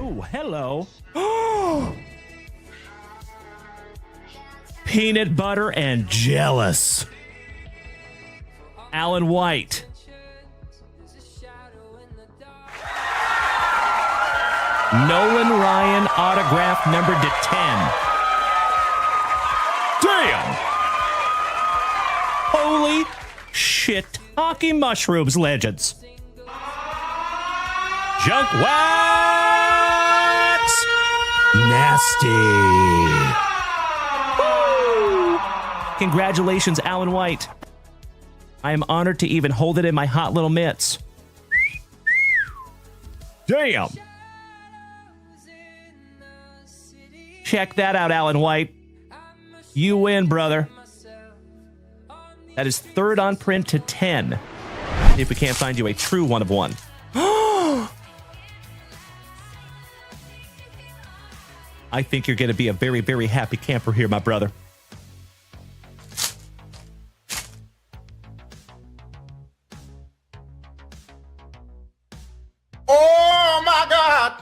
Ooh, hello. Peanut butter and jealous. Alan White. Nolan Ryan, autograph number to 10. Damn! Holy shit. Hockey mushrooms, legends. Junk wax! Nasty. Woo! Congratulations, Alan White. I am honored to even hold it in my hot little mitts. Damn! Check that out, Alan White. You win, brother. That is third on print to 10. If we can't find you a true one of one. I think you're going to be a very, very happy camper here, my brother. Oh, my God!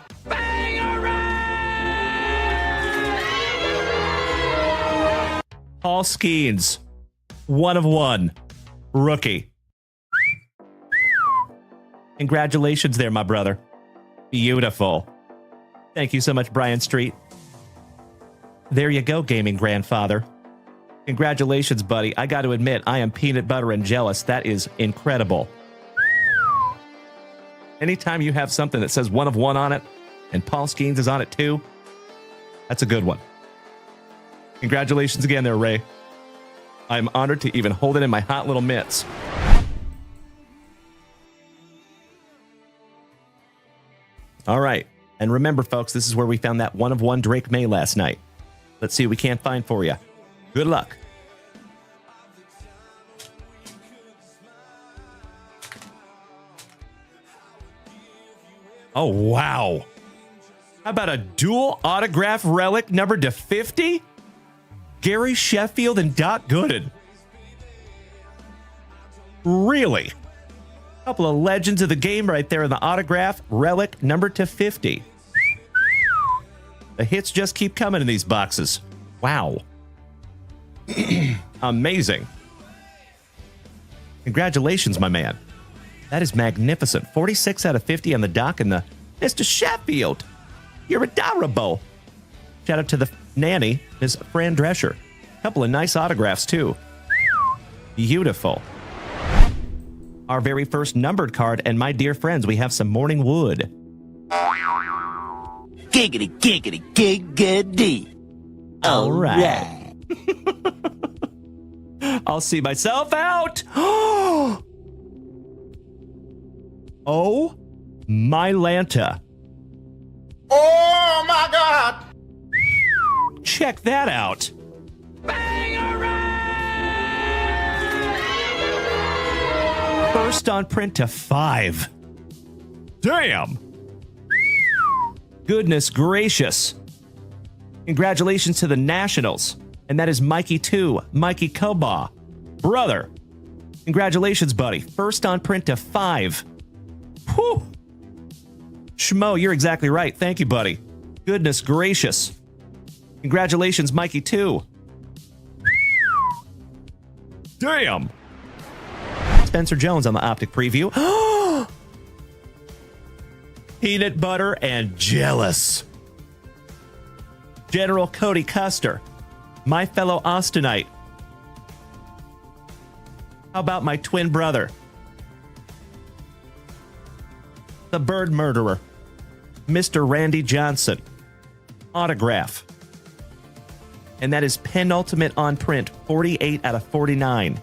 Paul Skeens, one of one, rookie. Congratulations there, my brother. Beautiful. Thank you so much, Brian Street. There you go, gaming grandfather. Congratulations, buddy. I got to admit, I am peanut butter and jealous. That is incredible. Anytime you have something that says one of one on it, and Paul Skeens is on it too, that's a good one. Congratulations again there, Ray. I'm honored to even hold it in my hot little mitts. All right. And remember, folks, this is where we found that one of one Drake May last night. Let's see what we can't find for you. Good luck. Oh, wow. How about a dual autograph relic numbered to 50? Gary Sheffield and Doc Gooden. Really? A couple of legends of the game right there in the autograph relic numbered to 50. The hits just keep coming in these boxes. Wow. Amazing. Congratulations, my man. That is magnificent. 46 out of 50 on the dock and the Mr. Sheffield. You're adorable. Shout out to the nanny, Ms. Fran Drescher. A couple of nice autographs, too. Beautiful. Our very first numbered card, and my dear friends, we have some Morning Wood. Giggity, giggity, giggity. All right. I'll see myself out. Oh, my Lanta. Oh, my God! Check that out. First on print to 5. Damn. Goodness gracious. Congratulations to the Nationals. And that is Mikey 2, Mikey Koba. Brother. Congratulations, buddy. First on print to 5. Whew. Schmo, you're exactly right. Thank you, buddy. Goodness gracious. Congratulations, Mikey 2. Damn. Spencer Jones on the Optic Preview. Peanut butter and jealous. General Cody Custer. My fellow Austinite. How about my twin brother? The Bird Murderer. Mr. Randy Johnson. Autograph. And that is penultimate on print. 48 out of 49.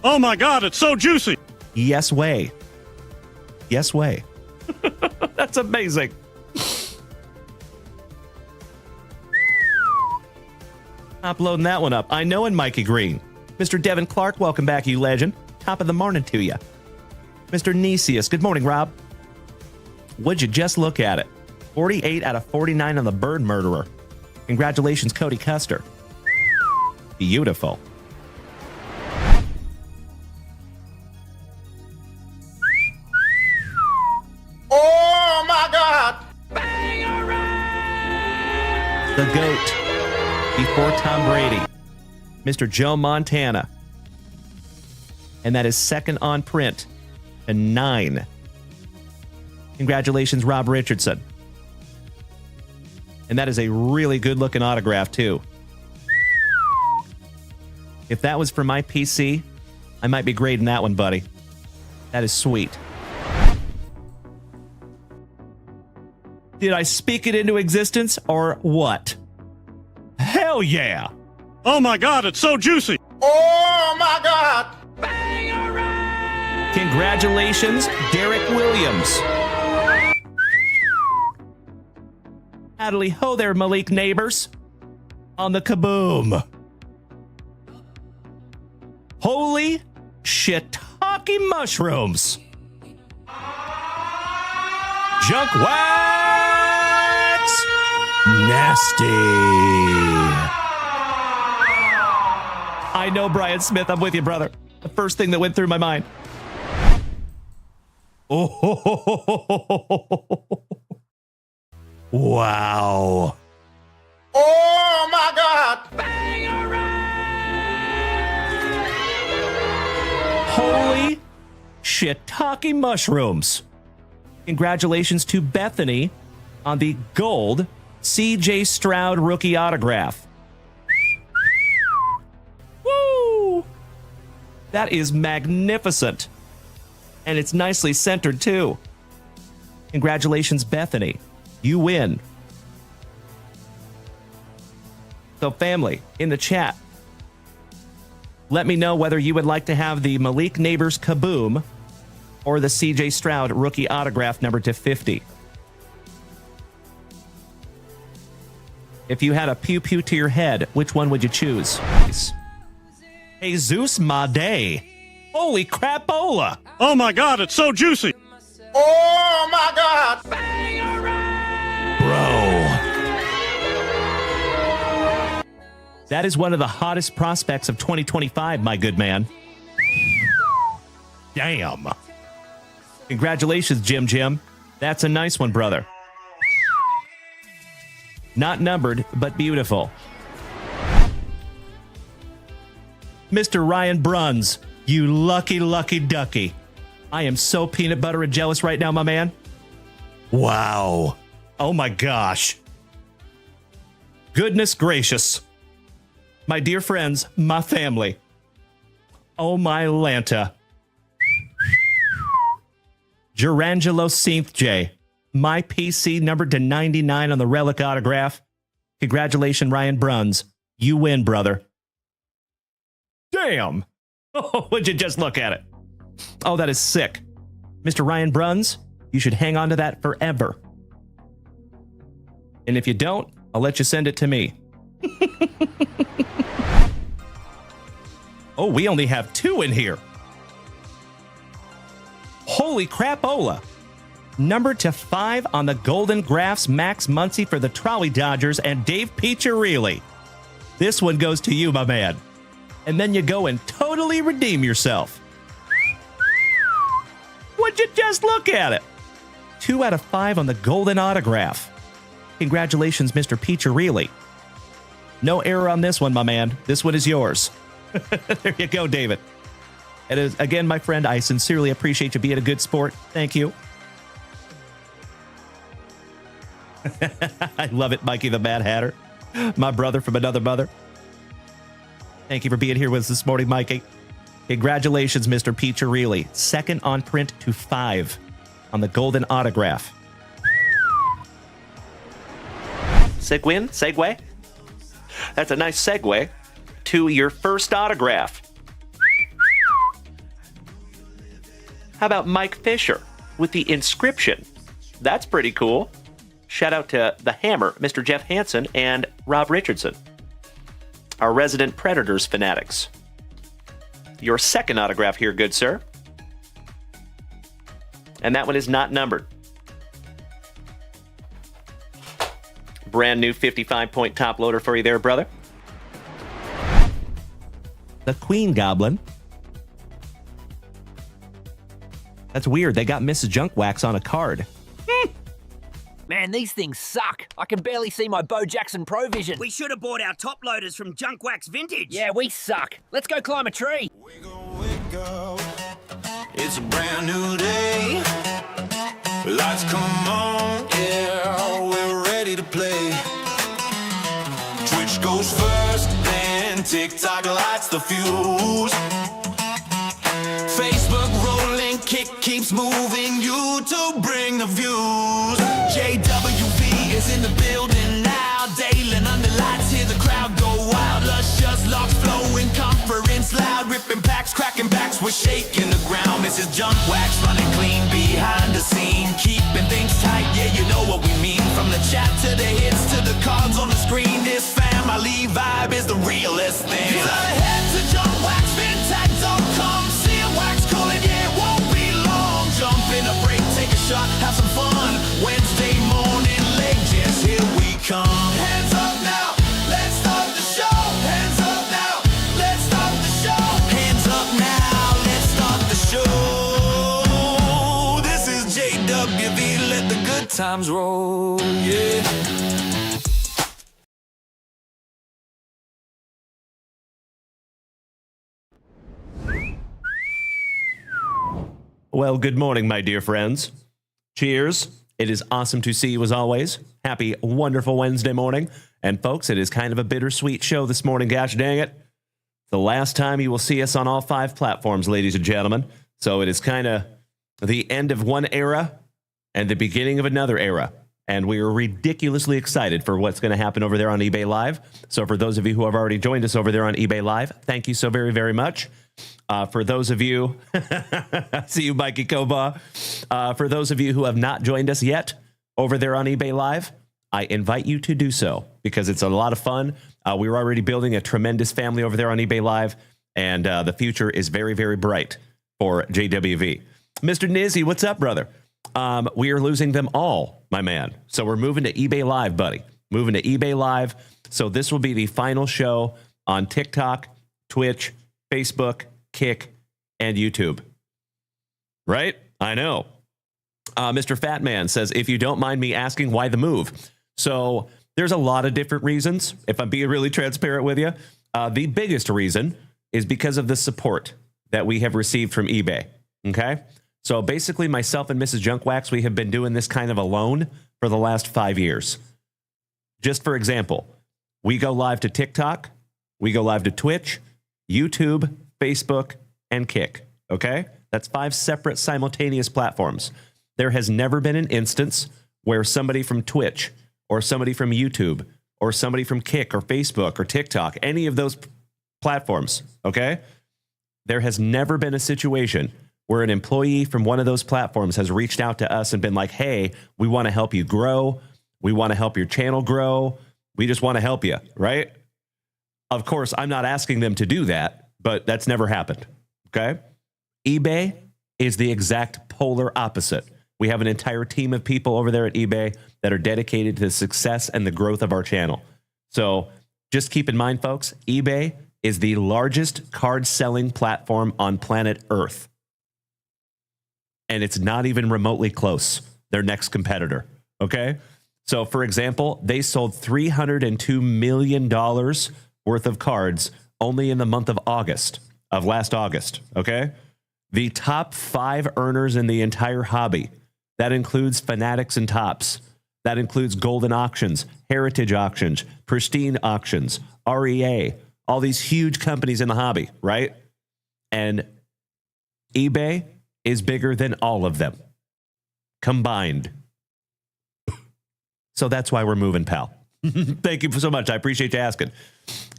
Oh my God, it's so juicy. Yes way. Yes way. That's amazing. Uploading that one up. I know in Mikey Green. Mr. Devin Clark, welcome back, you legend. Top of the morning to you. Mr. Nesius, good morning, Rob. Would you just look at it? 48 out of 49 on the Bird Murderer. Congratulations, Cody Custer. Beautiful. Oh, my the GOAT before Tom Brady, Mr. Joe Montana. And that is second on print to 9. Congratulations, Rob Richardson. And that is a really good-looking autograph, too. If that was for my PC, I might be grading that one, buddy. That is sweet. Did I speak it into existence or what? Hell yeah! Oh my God, it's so juicy. Oh my God! Congratulations, Derek Williams. Howdy ho there, Malik neighbors. On the kaboom. Holy shiitake mushrooms. Junk wax. Nasty. I know, Brian Smith. I'm with you, brother. The first thing that went through my mind. Oh, wow. Oh my God! Holy shiitake mushrooms. Congratulations to Bethany on the gold C.J. Stroud rookie autograph. Woo! That is magnificent. And it's nicely centered, too. Congratulations, Bethany. You win. So, family, in the chat, let me know whether you would like to have the Malik Neighbors Kaboom or the C.J. Stroud rookie autograph numbered to 50. If you had a pew-pew to your head, which one would you choose? Jesus Made. Holy crapola! Oh my God, it's so juicy. Oh my God! Bro. That is one of the hottest prospects of 2025, my good man. Damn. Congratulations, Jim. That's a nice one, brother. Not numbered, but beautiful. Mr. Ryan Bruns, you lucky, lucky ducky. I am so peanut butter and jealous right now, my man. Wow. Oh my gosh. Goodness gracious. My dear friends, my family. Oh my Lanta. Gerangelo Synth J. My PC numbered to 99 on the relic autograph. Congratulations, Ryan Bruns. You win, brother. Damn. Oh, would you just look at it? Oh, that is sick. Mr. Ryan Bruns, you should hang on to that forever. And if you don't, I'll let you send it to me. Oh, we only have 2 in here. Holy crapola. Numbered to 5 on the Golden Graphs Max Muncy for the Trolley Dodgers and Dave Piccirilli. This one goes to you, my man. And then you go and totally redeem yourself. Would you just look at it? 2 out of 5 on the Golden Autograph. Congratulations, Mr. Piccirilli. No error on this one, my man. This one is yours. There you go, David. And again, my friend, I sincerely appreciate you being a good sport. Thank you. I love it, Mikey the Mad Hatter. My brother from another mother. Thank you for being here with us this morning, Mikey. Congratulations, Mr. Piccirilli. Second on print to 5 on the Golden Autograph. Segue? That's a nice segue to your first autograph. How about Mike Fisher with the inscription? That's pretty cool. Shout out to the Hammer, Mr. Jeff Hansen, and Rob Richardson, our resident Predators fanatics. Your second autograph here, good sir. And that one is not numbered. Brand new 55-point top loader for you there, brother. The Queen Goblin. That's weird. They got Mrs. Junk Wax on a card. Man, these things suck. I can barely see my Bo Jackson Pro Vision. We should have bought our top loaders from Junk Wax Vintage. Yeah, we suck. Let's go climb a tree. We gon' wake up. It's a brand new day. Lights come on, yeah, we're ready to play. Twitch goes first, then TikTok lights the fuse. Facebook rolling, Kick keeps moving. YouTube bring the views. JWV is in the building now. Dalen under lights, hear the crowd go wild. Luscious locks flowing, conference loud. Ripping packs, cracking backs, we're shaking the ground. This is Junk Wax running clean behind the scene. Keeping things tight, yeah, you know what we mean. From the chat to the hits to the cards on the screen. This family vibe is the realest thing. Head to junkwaxvintag.com. See a wax calling, yeah, it won't be long. Jump in a break, take a shot, have some fun. Wednesday morning, leg jams, here we come. Hands up now, let's start the show. Hands up now, let's start the show. Hands up now, let's start the show. This is JWV, let the good times roll, yeah. Well, good morning, my dear friends. Cheers. It is awesome to see you as always. Happy, wonderful Wednesday morning. And folks, it is kind of a bittersweet show this morning, gosh dang it. The last time you will see us on all 5 platforms, ladies and gentlemen. So it is kind of the end of one era and the beginning of another era. And we are ridiculously excited for what's going to happen over there on eBay Live. So for those of you who have already joined us over there on eBay Live, thank you so very, very much. For those of you, see you, Mikey Koba. For those of you who have not joined us yet over there on eBay Live, I invite you to do so because it's a lot of fun. We're already building a tremendous family over there on eBay Live, and the future is very, very bright for JWV. Mr. Nizzy, what's up, brother? We are losing them all, my man. So we're moving to eBay Live, buddy. Moving to eBay Live. So this will be the final show on TikTok, Twitch, Facebook, Kick, and YouTube. Right? I know. Mr. Fat Man says, if you don't mind me asking, why the move? So there's a lot of different reasons, if I'm being really transparent with you. The biggest reason is because of the support that we have received from eBay. Okay? So basically, myself and Mrs. Junkwax, we have been doing this kind of alone for the last 5 years. Just for example, we go live to TikTok, we go live to Twitch, YouTube, Facebook, and Kick. Okay? That's 5 separate simultaneous platforms. There has never been an instance where somebody from Twitch or somebody from YouTube or somebody from Kick or Facebook or TikTok, any of those platforms, okay? There has never been a situation where an employee from one of those platforms has reached out to us and been like, hey, we want to help you grow. We want to help your channel grow. We just want to help you, right? Of course, I'm not asking them to do that, but that's never happened, okay? eBay is the exact polar opposite. We have an entire team of people over there at eBay that are dedicated to the success and the growth of our channel. So just keep in mind, folks, eBay is the largest card selling platform on planet Earth. And it's not even remotely close, their next competitor, okay? So, for example, they sold $302 million worth of cards only in the month of August, of last August, okay? The top 5 earners in the entire hobby, that includes Fanatics and Tops, that includes Golden Auctions, Heritage Auctions, Pristine Auctions, REA, all these huge companies in the hobby, right? And eBay is bigger than all of them combined. So that's why we're moving, pal. Thank you so much. I appreciate you asking.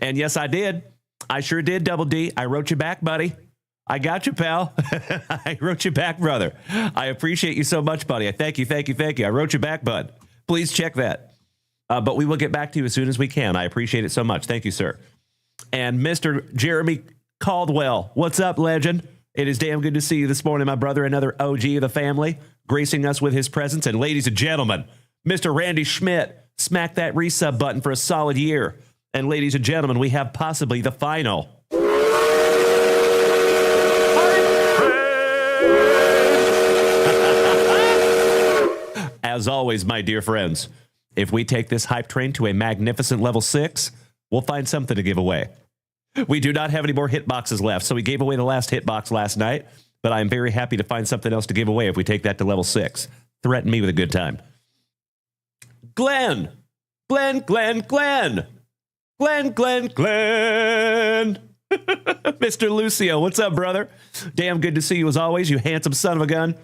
And yes, I did. I sure did, Double D. I wrote you back, buddy. I got you, pal. I wrote you back, brother. I appreciate you so much, buddy. I thank you. I wrote you back, bud. Please check that. But we will get back to you as soon as we can. I appreciate it so much. Thank you, sir. And Mr. Jeremy Caldwell, what's up, legend? It is damn good to see you this morning, my brother, another OG of the family, gracing us with his presence. And ladies and gentlemen, Mr. Randy Schmidt, smack that resub button for a solid year. And ladies and gentlemen, we have possibly the final. As as always, my dear friends, if we take this hype train to a magnificent level 6, we'll find something to give away. We do not have any more hitboxes left, so we gave away the last hitbox last night, but I'm very happy to find something else to give away if we take that to level 6. Threaten me with a good time. Glenn! Glenn! Mr. Lucio, what's up, brother? Damn good to see you as always, you handsome son of a gun.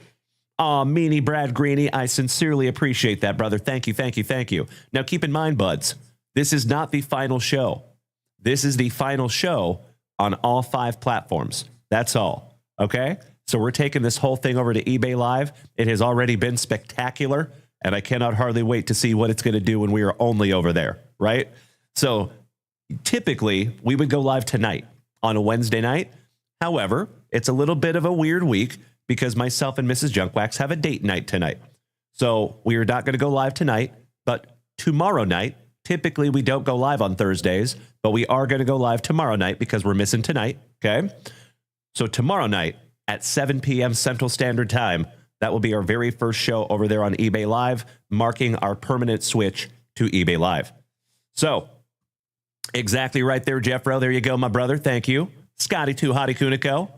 Aw, meanie Brad Greeny, I sincerely appreciate that, brother. Thank you. Now, keep in mind, buds, this is not the final show. This is the final show on all 5 platforms. That's all, okay? So we're taking this whole thing over to eBay Live. It has already been spectacular, and I cannot hardly wait to see what it's going to do when we are only over there, right? So typically, we would go live tonight on a Wednesday night. However, it's a little bit of a weird week because myself and Mrs. Junkwax have a date night tonight. So we are not going to go live tonight, but tomorrow night, typically we don't go live on Thursdays, but we are going to go live tomorrow night because we're missing tonight, okay? So tomorrow night at 7 p.m. Central Standard Time, that will be our very first show over there on eBay Live, marking our permanent switch to eBay Live. So, exactly right there, Jeffro. There you go, my brother. Thank you. Scotty 2 Hottie Kuniko.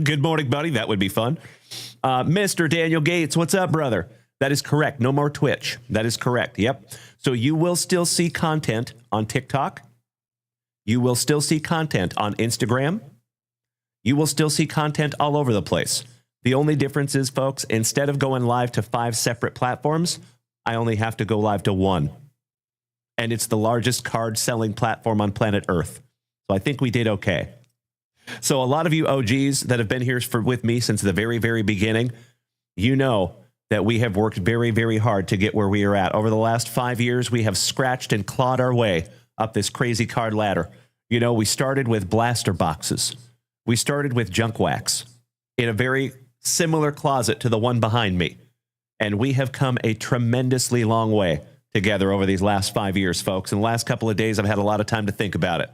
Good morning, buddy. That would be fun. Mr. Daniel Gates, what's up, brother? That is correct. No more Twitch. That is correct. Yep. So you will still see content on TikTok. You will still see content on Instagram. You will still see content all over the place. The only difference is, folks, instead of going live to 5 separate platforms, I only have to go live to 1. And it's the largest card selling platform on planet Earth. So I think we did okay. So a lot of you OGs that have been here with me since the very, very beginning, you know that we have worked very, very hard to get where we are at. Over the last 5 years, we have scratched and clawed our way up this crazy card ladder. You know, we started with blaster boxes. We started with junk wax in a very similar closet to the one behind me. And we have come a tremendously long way together over these last 5 years, folks. In the last couple of days, I've had a lot of time to think about it.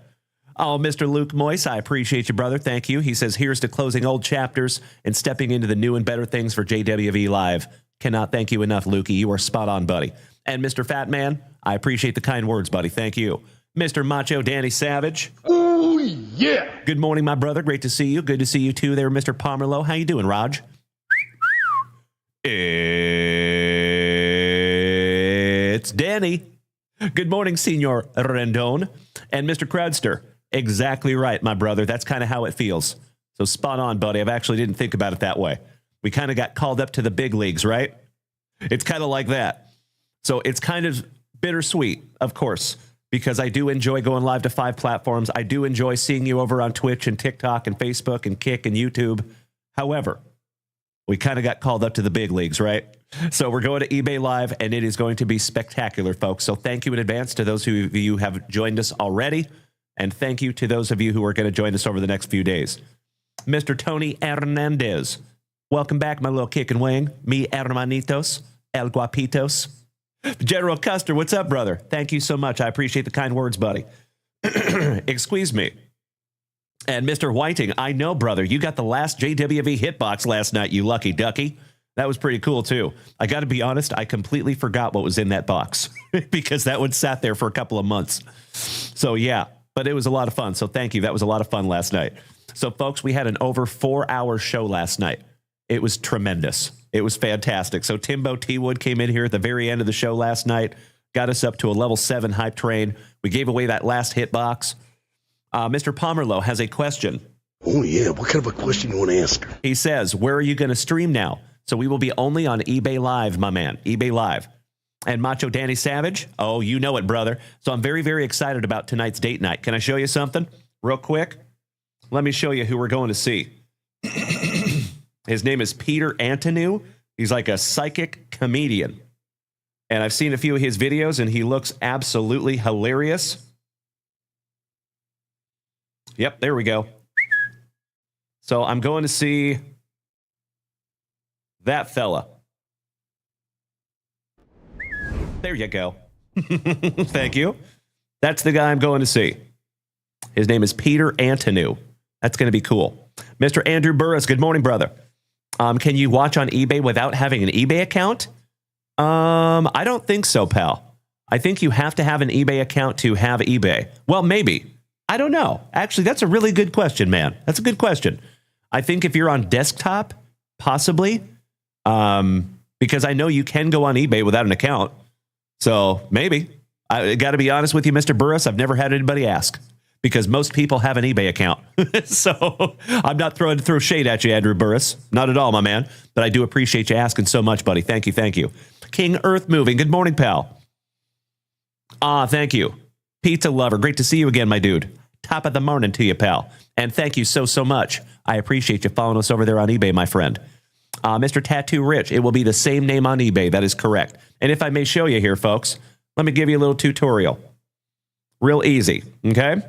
Oh, Mr. Luke Moyes, I appreciate you, brother. Thank you. He says, here's to closing old chapters and stepping into the new and better things for JWV Live. Cannot thank you enough, Lukey. You are spot on, buddy. And Mr. Fat Man, I appreciate the kind words, buddy. Thank you. Mr. Macho Danny Savage. Oh, yeah. Good morning, my brother. Great to see you. Good to see you, too, there, Mr. Pomerlow. How you doing, Raj? It's Danny. Good morning, Senor Rendon. And Mr. Crowdster. Exactly right, my brother. That's kind of how it feels. So spot on, buddy. I actually didn't think about it that way. We kind of got called up to the big leagues, right? It's kind of like that. So it's kind of bittersweet, of course, because I do enjoy going live to 5 platforms. I do enjoy seeing you over on Twitch and TikTok and Facebook and Kick and YouTube. However, we kind of got called up to the big leagues, right? So we're going to eBay Live, and it is going to be spectacular, folks. So thank you in advance to those of you who have joined us already, and thank you to those of you who are going to join us over the next few days. Mr. Tony Hernandez, welcome back, my little kick and wing. Mi hermanitos, el guapitos. General Custer, what's up, brother? Thank you so much. I appreciate the kind words, buddy. Excuse me. And Mr. Whiting, I know, brother, you got the last JWV hitbox last night, you lucky ducky. That was pretty cool, too. I got to be honest, I completely forgot what was in that box because that one sat there for a couple of months. So, yeah, but it was a lot of fun. So thank you. That was a lot of fun last night. So, folks, we had an over 4-hour show last night. It was tremendous. It was fantastic. So Timbo T. Wood came in here at the very end of the show last night, got us up to a level 7 hype train. We gave away that last hitbox. Mr. Pomerlow has a question. Oh, yeah. What kind of a question you want to ask her? He says, where are you going to stream now? So we will be only on eBay Live, my man. eBay Live. And Macho Danny Savage, oh, you know it, brother. So I'm very, very excited about tonight's date night. Can I show you something real quick? Let me show you who we're going to see. His name is Peter Antonou. He's like a psychic comedian. And I've seen a few of his videos, and he looks absolutely hilarious. Yep, there we go. So I'm going to see that fella. There you go. Thank you. That's the guy I'm going to see. His name is Peter Antonou. That's going to be cool. Mr. Andrew Burris, good morning, brother. Can you watch on eBay without having an eBay account? I don't think so, pal. I think you have to have an eBay account to have eBay. Well, maybe. I don't know. Actually, that's a really good question, man. That's a good question. I think if you're on desktop, possibly, because I know you can go on eBay without an account. So maybe. I got to be honest with you, Mr. Burris, I've never had anybody ask because most people have an eBay account. So I'm not throwing to throw shade at you, Andrew Burris. Not at all, my man. But I do appreciate you asking so much, buddy. Thank you. Thank you. King Earth Moving. Good morning, pal. Thank you. Pizza Lover. Great to see you again, my dude. Top of the morning to you, pal. And thank you so much. I appreciate you following us over there on eBay, my friend. Mr. Tattoo Rich. It will be the same name on eBay. That is correct. And if I may show you here, folks, let me give you a little tutorial. Real easy. Okay.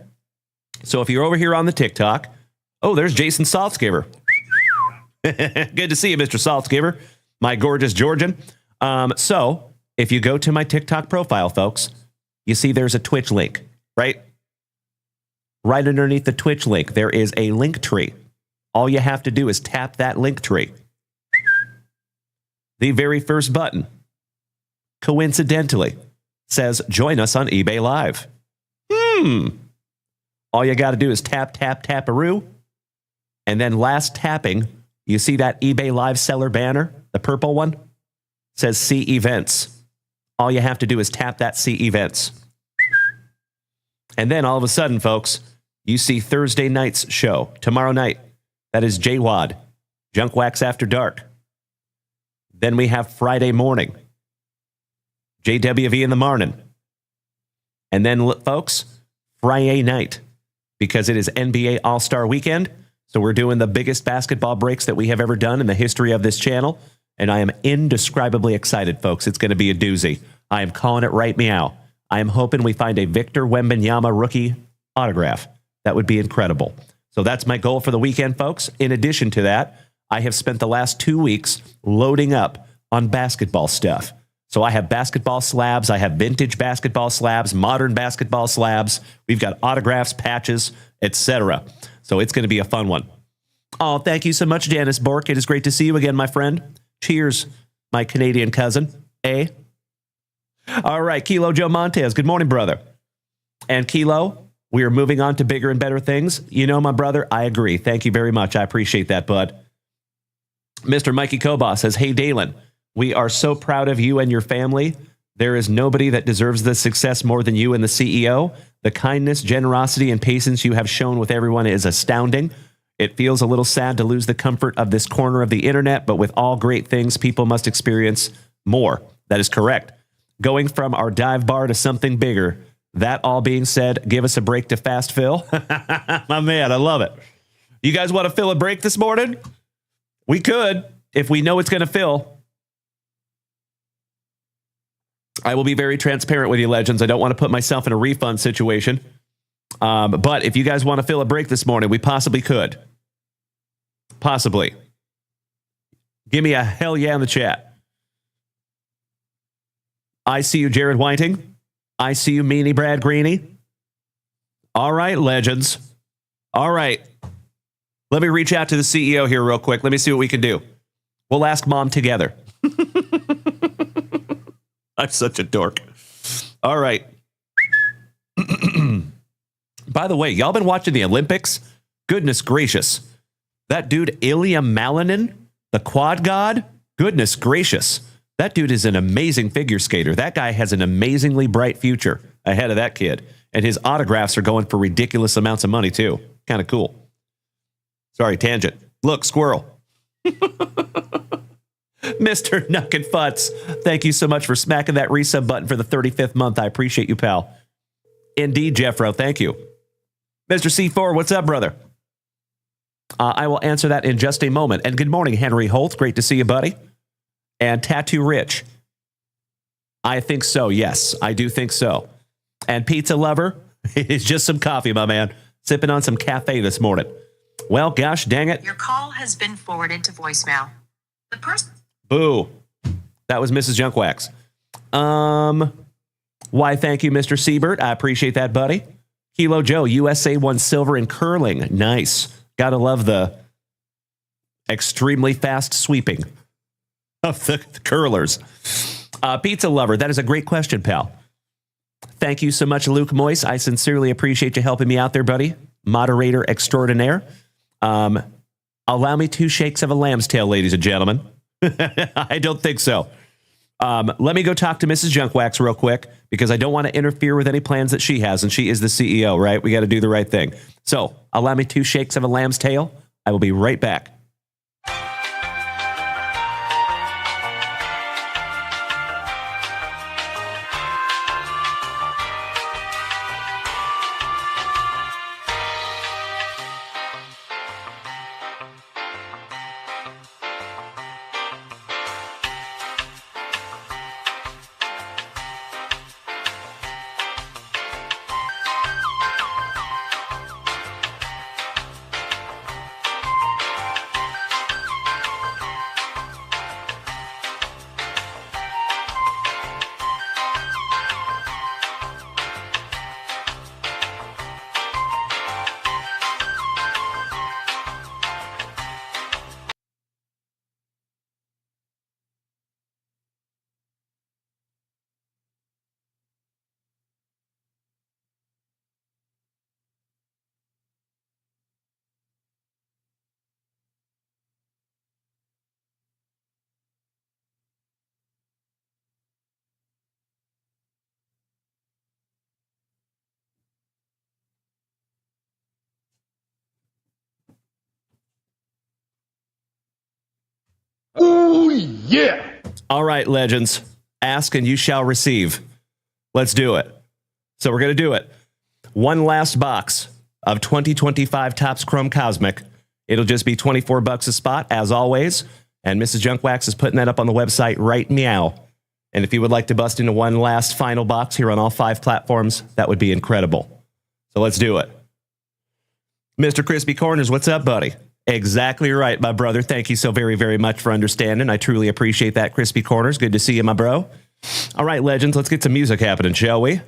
So if you're over here on the TikTok, oh, there's Jason Saltzgiver. Good to see you, Mr. Saltzgiver, my gorgeous Georgian. So if you go to my TikTok profile, folks, you see there's a Twitch link, right? Right underneath the Twitch link, there is a link tree. All you have to do is tap that link tree. The very first button, coincidentally, says join us on eBay Live. All you got to do is tap, tap-a-roo. And then last tapping, you see that eBay Live seller banner, the purple one, says see events. All you have to do is tap that see events. And then all of a sudden, folks, you see Thursday night's show. Tomorrow night, that is JWAD, Junk Wax After Dark. Then we have Friday morning, JWV in the morning. And then, folks, Friday night, because it is NBA All-Star Weekend. So we're doing the biggest basketball breaks that we have ever done in the history of this channel. And I am indescribably excited, folks. It's going to be a doozy. I am calling it right meow. I am hoping we find a Victor Wembanyama rookie autograph. That would be incredible. So that's my goal for the weekend, folks. In addition to that, I have spent the last 2 weeks loading up on basketball stuff. So I have basketball slabs. I have vintage basketball slabs, modern basketball slabs. We've got autographs, patches, etc. So it's going to be a fun one. Oh, thank you so much, Janice Bork. It is great to see you again, my friend. Cheers, my Canadian cousin. Eh? All right, Kilo Joe Montez. Good morning, brother. And Kilo, we are moving on to bigger and better things. You know, my brother, I agree. Thank you very much. I appreciate that, bud. Mr. Mikey Kobos says, hey, Dalen, we are so proud of you and your family. There is nobody that deserves this success more than you and the CEO. The kindness, generosity, and patience you have shown with everyone is astounding. It feels a little sad to lose the comfort of this corner of the internet, but with all great things, people must experience more. That is correct. Going from our dive bar to something bigger. That all being said, give us a break to fast fill. My man, I love it. You guys want to fill a break this morning? We could, if we know it's going to fill. I will be very transparent with you, legends. I don't want to put myself in a refund situation. But if you guys want to fill a break this morning, we possibly could. Possibly. Give me a hell yeah in the chat. I see you, Jared Whiting. I see you, Meanie Brad Greeny. All right, legends. All right. Let me reach out to the CEO here real quick. Let me see what we can do. We'll ask Mom together. I'm such a dork. All right. By the way, y'all been watching the Olympics? Goodness gracious. That dude, Ilya Malinin, the quad god? Goodness gracious. That dude is an amazing figure skater. That guy has an amazingly bright future ahead of that kid. And his autographs are going for ridiculous amounts of money, too. Kind of cool. Sorry, tangent. Look, squirrel. Mr. Nuck and Futz, thank you so much for smacking that resub button for the 35th month. I appreciate you, pal. Indeed, Jeffro, thank you. Mr. C4, what's up, brother? I will answer that in just a moment. And good morning, Henry Holt. Great to see you, buddy. And Tattoo Rich. I think so, yes. I do think so. And Pizza Lover, it's just some coffee, my man. Sipping on some cafe this morning. Well, gosh, dang it. Your call has been forwarded to voicemail. The person... Boo. That was Mrs. Junkwax. Why, thank you, Mr. Siebert. I appreciate that, buddy. Kilo Joe, USA won silver in curling. Nice. Gotta love the extremely fast sweeping of the curlers. Pizza lover, that is a great question, pal. Thank you so much, Luke Moyce. I sincerely appreciate you helping me out there, buddy. Moderator extraordinaire. Allow me 2 shakes of a lamb's tail, ladies and gentlemen. I don't think so. Let me go talk to Mrs. Junkwax real quick because I don't want to interfere with any plans that she has, and she is the CEO, right? We got to do the right thing. So allow me 2 shakes of a lamb's tail. I will be right back. Oh, yeah. All right, legends. Ask and you shall receive. Let's do it. So we're going to do it. One last box of 2025 Topps Chrome Cosmic. It'll just be $24 a spot, as always. And Mrs. Junkwax is putting that up on the website right meow. And if you would like to bust into one last final box here on all 5 platforms, that would be incredible. So let's do it. Mr. Crispy Corners, what's up, buddy? Exactly right, my brother. Thank you so very, very much for understanding. I truly appreciate that, Crispy Corners. Good to see you, my bro. All right, legends, let's get some music happening, shall we?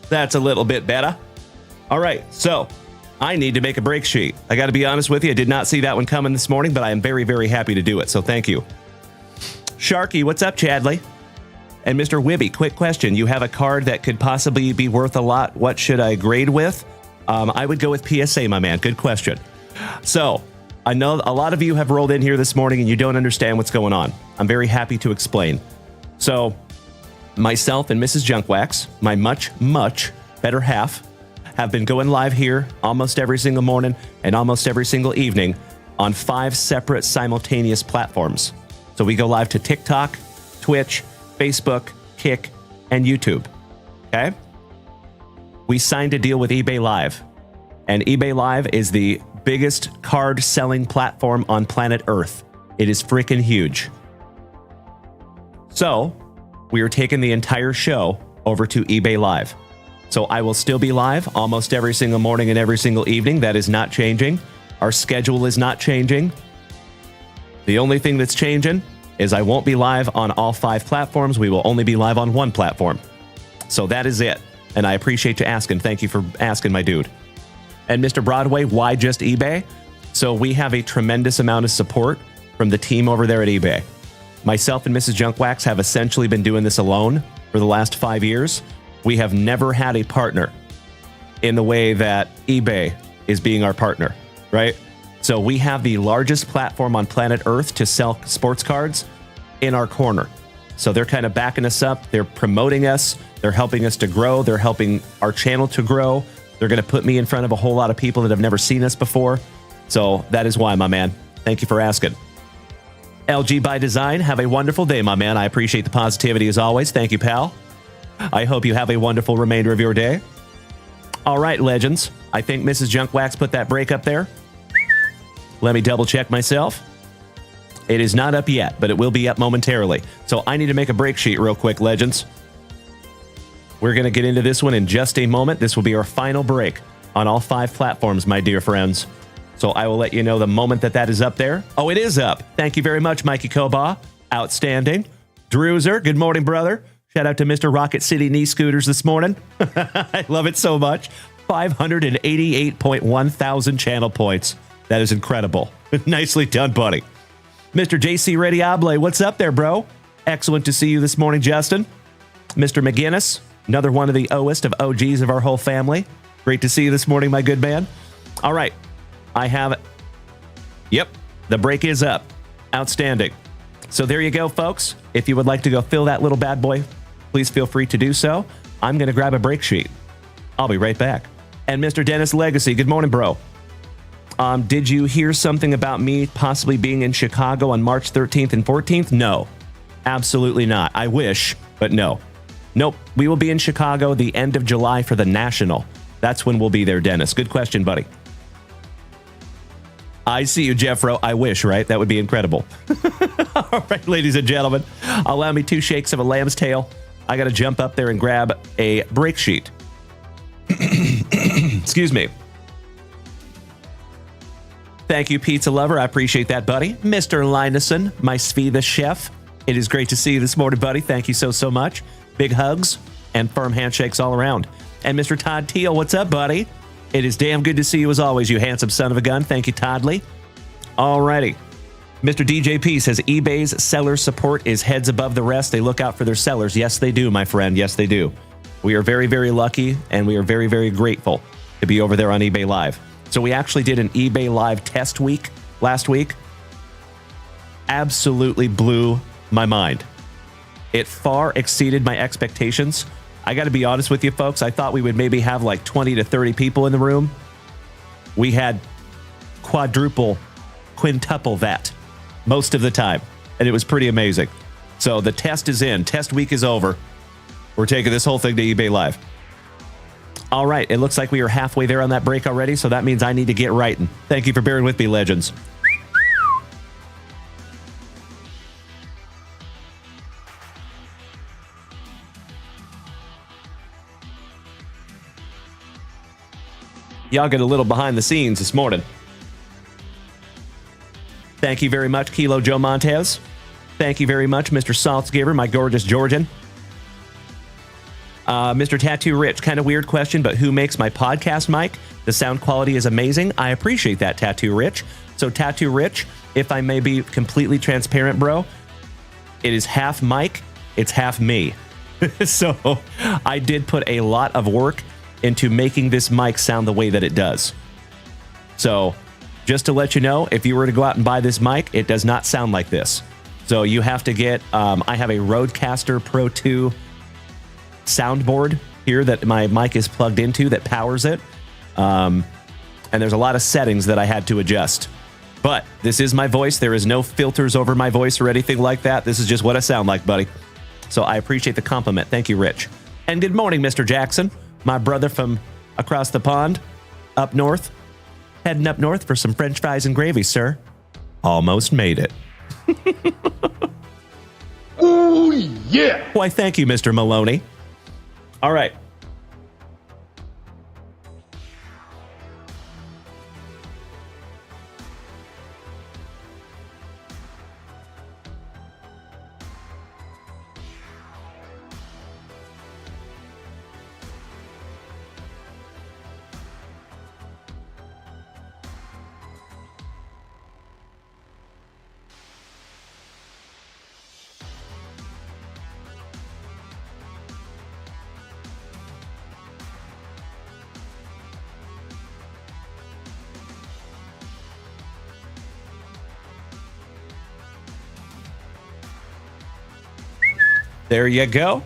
That's a little bit better. All right, so I need to make a break sheet. I got to be honest with you, I did not see that one coming this morning, but I am very, very happy to do it, so thank you. Sharky, what's up, Chadley? And Mr. Wibby, quick question. You have a card that could possibly be worth a lot. What should I grade with? I would go with PSA, my man. Good question. So I know a lot of you have rolled in here this morning and you don't understand what's going on. I'm very happy to explain. So myself and Mrs. Junkwax, my much, much better half, have been going live here almost every single morning and almost every single evening on 5 separate simultaneous platforms. So we go live to TikTok, Twitch, Facebook, Kick, and YouTube. Okay? We signed a deal with eBay Live. And eBay Live is the biggest card selling platform on planet Earth. It is freaking huge. So, we are taking the entire show over to eBay Live. So I will still be live almost every single morning and every single evening. That is not changing. Our schedule is not changing. The only thing that's changing is I won't be live on all 5 platforms. We will only be live on 1 platform. So that is it. And I appreciate you asking. Thank you for asking, my dude. And Mr. Broadway, why just eBay? So we have a tremendous amount of support from the team over there at eBay. Myself and Mrs. Junkwax have essentially been doing this alone for the last 5 years. We have never had a partner in the way that eBay is being our partner, right? So we have the largest platform on planet Earth to sell sports cards in our corner. So they're kind of backing us up. They're promoting us. They're helping us to grow. They're helping our channel to grow. They're going to put me in front of a whole lot of people that have never seen us before. So that is why, my man. Thank you for asking. LG by Design, have a wonderful day, my man. I appreciate the positivity as always. Thank you, pal. I hope you have a wonderful remainder of your day. All right, legends. I think Mrs. Junkwax put that break up there. Let me double check myself. It is not up yet, but it will be up momentarily. So I need to make a break sheet real quick, legends. We're going to get into this one in just a moment. This will be our final break on all 5 platforms, my dear friends. So I will let you know the moment that that is up there. Oh, it is up. Thank you very much, Mikey Koba. Outstanding. Drewzer, good morning, brother. Shout out to Mr. Rocket City Knee Scooters this morning. I love it so much. 588.1 thousand channel points. That is incredible. Nicely done, buddy. Mr. JC Rediable, what's up there, bro? Excellent to see you this morning, Justin. Mr. McGinnis, another one of the Oest of OGs of our whole family. Great to see you this morning, my good man. All right. I have it. Yep. The break is up. Outstanding. So there you go, folks. If you would like to go fill that little bad boy, please feel free to do so. I'm going to grab a break sheet. I'll be right back. And Mr. Dennis Legacy, good morning, bro. Did you hear something about me possibly being in Chicago on March 13th and 14th? No, absolutely not. I wish, but no. Nope. We will be in Chicago the end of July for the National. That's when we'll be there, Dennis. Good question, buddy. I see you, Jeffro. I wish, right? That would be incredible. All right, ladies and gentlemen, allow me 2 shakes of a lamb's tail. I got to jump up there and grab a break sheet. Excuse me. Thank you, Pizza Lover. I appreciate that, buddy. Mr. Lineson, my Svi the chef. It is great to see you this morning, buddy. Thank you so much. Big hugs and firm handshakes all around. And Mr. Todd Teal, what's up, buddy? It is damn good to see you as always, you handsome son of a gun. Thank you, Toddley. Alrighty. Mr. DJP says eBay's seller support is heads above the rest. They look out for their sellers. Yes, they do, my friend. Yes, they do. We are very, very lucky, and we are very, very grateful to be over there on eBay Live. So we actually did an eBay Live test week last week. Absolutely blew my mind. It far exceeded my expectations. I got to be honest with you, folks. I thought we would maybe have like 20 to 30 people in the room. We had quintuple that most of the time, and it was pretty amazing. So the test is in. Test week is over. We're taking this whole thing to eBay Live. All right, it looks like we are halfway there on that break already, so that means I need to get writing. Thank you for bearing with me, legends. Y'all get a little behind the scenes this morning. Thank you very much, Kilo Joe Montez. Thank you very much, Mr. Saltzgiver, my gorgeous Georgian. Mr. Tattoo Rich, kind of weird question, but who makes my podcast mic? The sound quality is amazing. I appreciate that, Tattoo Rich. So, Tattoo Rich, if I may be completely transparent, bro, it is half mic, it's half me. So, I did put a lot of work into making this mic sound the way that it does. So, just to let you know, if you were to go out and buy this mic, it does not sound like this. So, you have to get, I have a Rodecaster Pro 2 soundboard here that my mic is plugged into that powers it. And there's a lot of settings that I had to adjust. But this is my voice. There is no filters over my voice or anything like that. This is just what I sound like, buddy. So I appreciate the compliment. Thank you, Rich. And good morning, Mr. Jackson, my brother from across the pond, up north. Heading up north for some French fries and gravy, sir. Almost made it. Oh, yeah. Why, thank you, Mr. Maloney. All right. There you go.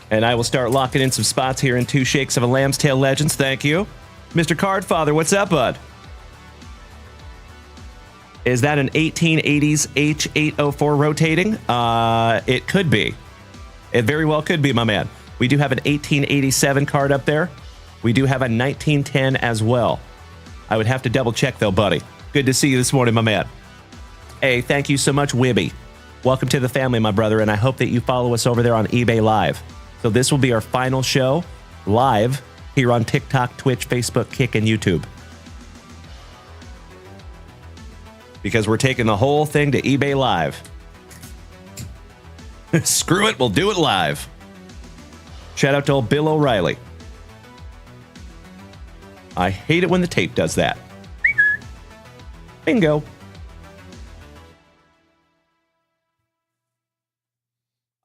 And I will start locking in some spots here in 2 shakes of a lamb's tail legends. Thank you. Mr. Cardfather, what's up, bud? Is that an 1880s H804 rotating? It could be. It very well could be, my man. We do have an 1887 card up there. We do have a 1910 as well. I would have to double check though, buddy. Good to see you this morning, my man. Hey, thank you so much, Wibby. Welcome to the family, my brother, and I hope that you follow us over there on eBay Live. So this will be our final show live here on TikTok, Twitch, Facebook, Kick, and YouTube. Because we're taking the whole thing to eBay Live. Screw it, we'll do it live. Shout out to old Bill O'Reilly. I hate it when the tape does that. Bingo.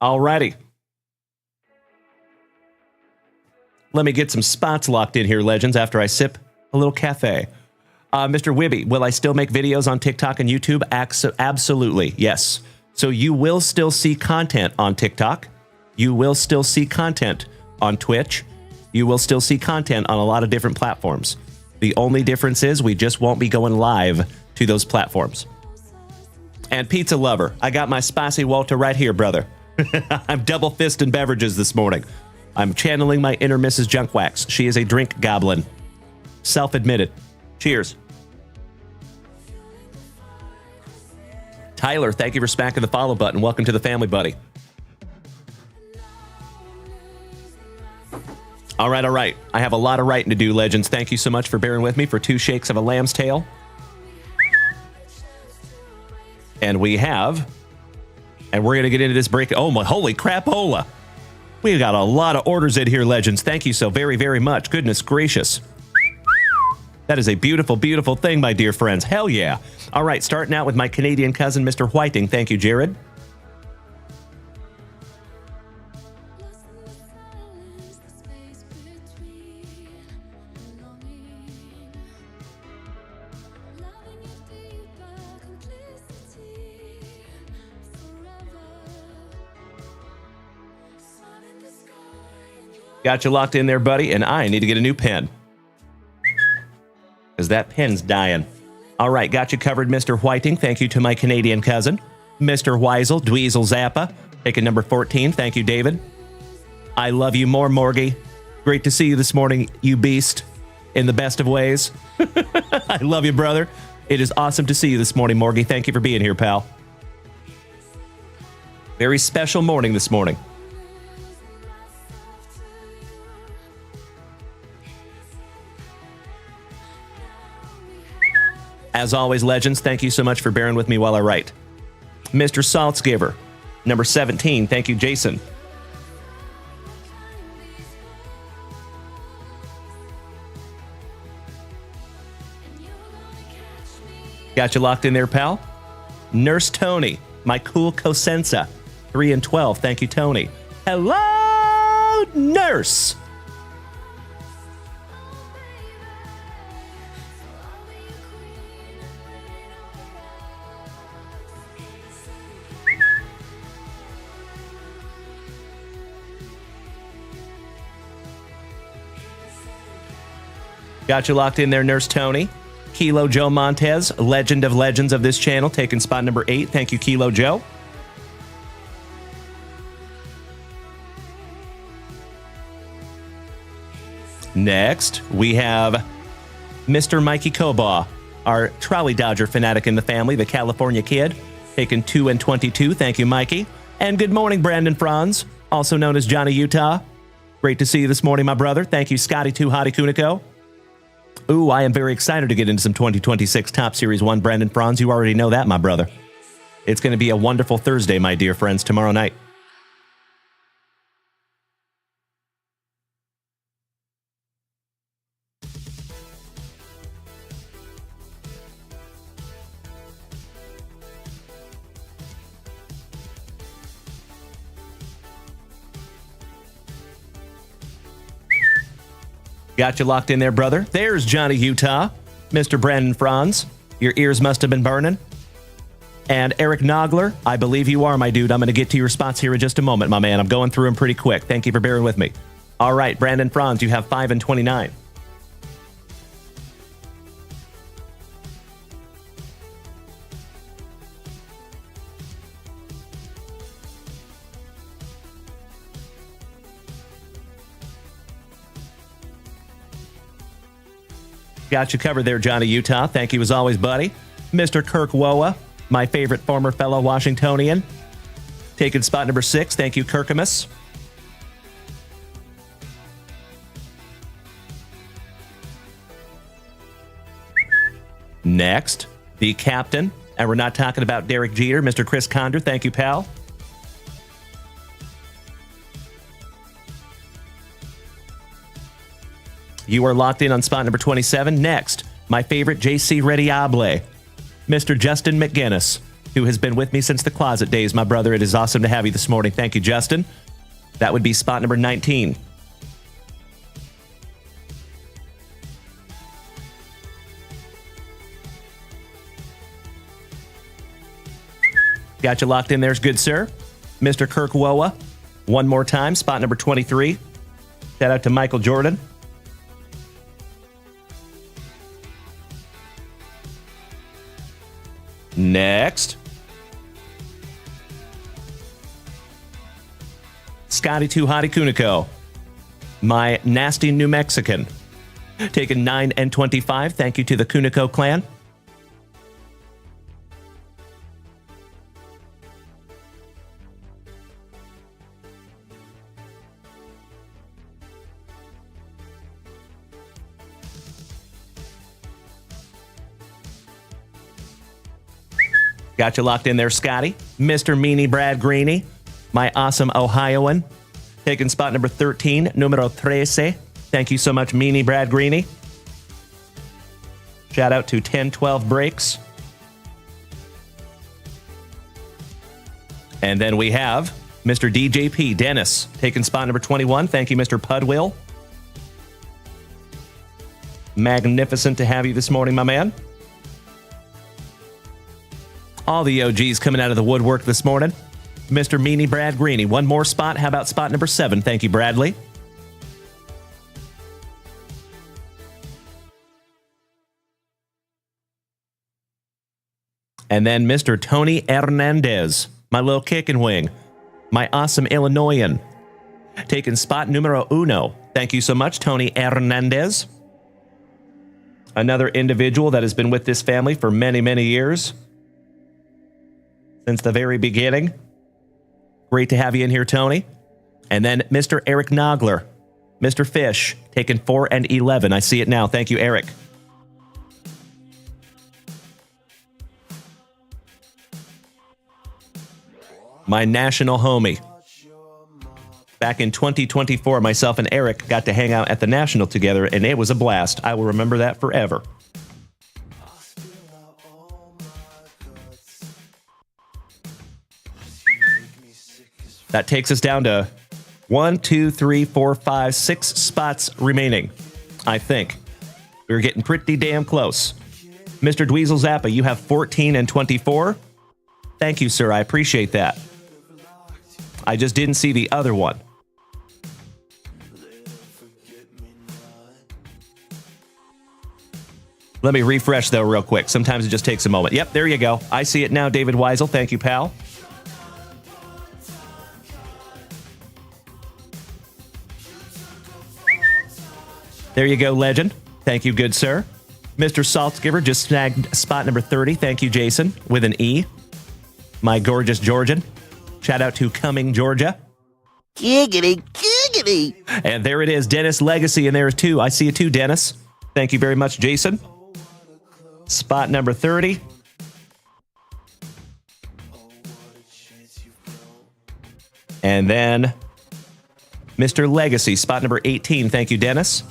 Alrighty. Let me get some spots locked in here, legends, after I sip a little cafe. Mr. Wibby, will I still make videos on TikTok and YouTube? Absolutely, yes. So you will still see content on TikTok. You will still see content on Twitch. You will still see content on a lot of different platforms. The only difference is we just won't be going live to those platforms. And Pizza Lover, I got my spicy Walter right here, brother. I'm double fisting beverages this morning. I'm channeling my inner Mrs. Junkwax. She is a drink goblin. Self-admitted. Cheers. Tyler, thank you for smacking the follow button. Welcome to the family, buddy. All right. I have a lot of writing to do, legends. Thank you so much for bearing with me for 2 shakes of a lamb's tail. And we're going to get into this break. Oh, my holy crapola. We got a lot of orders in here, legends. Thank you so very, very much. Goodness gracious. That is a beautiful, beautiful thing, my dear friends. Hell yeah. All right, starting out with my Canadian cousin, Mr. Whiting. Thank you, Jared. Got you locked in there, buddy, and I need to get a new pen. Because that pen's dying. All right, got you covered, Mr. Whiting. Thank you to my Canadian cousin. Mr. Weisel, Dweezil Zappa, taking number 14. Thank you, David. I love you more, Morgie. Great to see you this morning, you beast, in the best of ways. I love you, brother. It is awesome to see you this morning, Morgie. Thank you for being here, pal. Very special morning this morning. As always, legends, thank you so much for bearing with me while I write. Mr. Saltzgiver, number 17. Thank you, Jason. Got you locked in there, pal? Nurse Tony, my cool Cosenza, 3 and 12. Thank you, Tony. Hello, nurse. Got you locked in there, Nurse Tony. Kilo Joe Montez, legend of legends of this channel, taking spot number 8. Thank you, Kilo Joe. Next, we have Mr. Mikey Kobaugh, our trolley dodger fanatic in the family, the California kid, taking 2 and 22. Thank you, Mikey. And good morning, Brandon Franz, also known as Johnny Utah. Great to see you this morning, my brother. Thank you, Scotty 2 Hottie Kuniko. Ooh, I am very excited to get into some 2026 Top Series 1, Brandon Franz. You already know that, my brother. It's going to be a wonderful Thursday, my dear friends, tomorrow night. Got you locked in there, brother. There's Johnny Utah, Mr. Brandon Franz. Your ears must have been burning. And Eric Nogler, I believe you are, my dude. I'm going to get to your spots here in just a moment, my man. I'm going through them pretty quick. Thank you for bearing with me. All right, Brandon Franz, you have 5 and 29. Got you covered there, Johnny Utah. Thank you as always, buddy. Mr. Kirk Woa, my favorite former fellow Washingtonian, taking spot number 6. Thank you, Kirkamus. Next, the captain, and we're not talking about Derek Jeter, Mr. Chris Condor. Thank you, pal. you are locked in on spot number 27. Next, my favorite JC Rediable, Mr. Justin McGinnis, who has been with me since the closet days. My brother, it is awesome to have you this morning. Thank you, Justin. That would be spot number 19. Got you locked in there's good, sir. Mr. Kirk Woa, one more time, spot number 23. Shout out to Michael Jordan. Next. Scotty Too Hottie Kuniko, my nasty New Mexican. Taking 9 and 25. Thank you to the Kuniko clan. Got you locked in there, Scotty. Mr. Meanie Brad Greeny, my awesome Ohioan. Taking spot number 13, numero 13. Thank you so much, Meanie Brad Greeny. Shout out to 1012 Breaks. And then we have Mr. DJP Dennis, taking spot number 21. Thank you, Mr. Pudwill. Magnificent to have you this morning, my man. All the OGs coming out of the woodwork this morning. Mr. Meanie Brad Greeny. One more spot. How about spot number 7? Thank you, Bradley. And then Mr. Tony Hernandez, my little kick and wing, my awesome Illinoisan, taking spot numero 1. Thank you so much, Tony Hernandez. Another individual that has been with this family for many, many years. Since the very beginning. Great to have you in here, Tony. And then Mr. Eric Nogler, Mr. Fish, taking 4 and 11. I see it now. Thank you, Eric. My national homie. Back in 2024, myself and Eric got to hang out at the National together, and it was a blast. I will remember that forever. That takes us down to 1, 2, 3, 4, 5, 6 spots remaining, I think. We're getting pretty damn close. Mr. Dweezil Zappa, you have 14 and 24. Thank you, sir. I appreciate that. I just didn't see the other one. Let me refresh, though, real quick. Sometimes it just takes a moment. Yep, there you go. I see it now, David Weisel. Thank you, pal. There you go, legend. Thank you, good sir. Mr. Saltzgiver just snagged spot number 30. Thank you, Jason, with an E. My gorgeous Georgian. Shout out to Cumming, Georgia. Giggity, giggity. And there it is, Dennis Legacy, and there is 2. I see you too, Dennis. Thank you very much, Jason. Spot number 30. And then Mr. Legacy, spot number 18. Thank you, Dennis.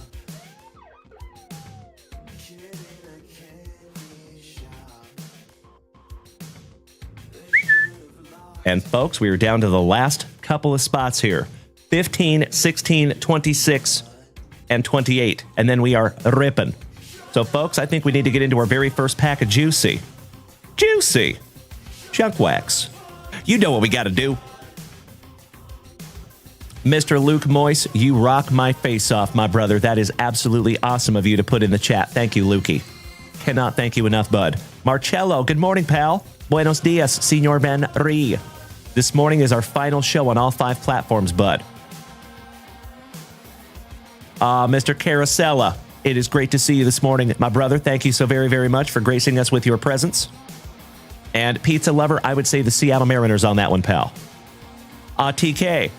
And folks, we are down to the last couple of spots here. 15, 16, 26, and 28. And then we are ripping. So folks, I think we need to get into our very first pack of Juicy. Juicy. Junk Wax. You know what we got to do. Mr. Luke Moyce, you rock my face off, my brother. That is absolutely awesome of you to put in the chat. Thank you, Lukey. Cannot thank you enough, bud. Marcello, good morning, pal. Buenos dias, Senor Ben Ri. This morning is our final show on all 5 platforms, bud. Mr. Carosella, it is great to see you this morning, my brother. Thank you so very, very much for gracing us with your presence. And Pizza Lover, I would say the Seattle Mariners on that one, pal. TK.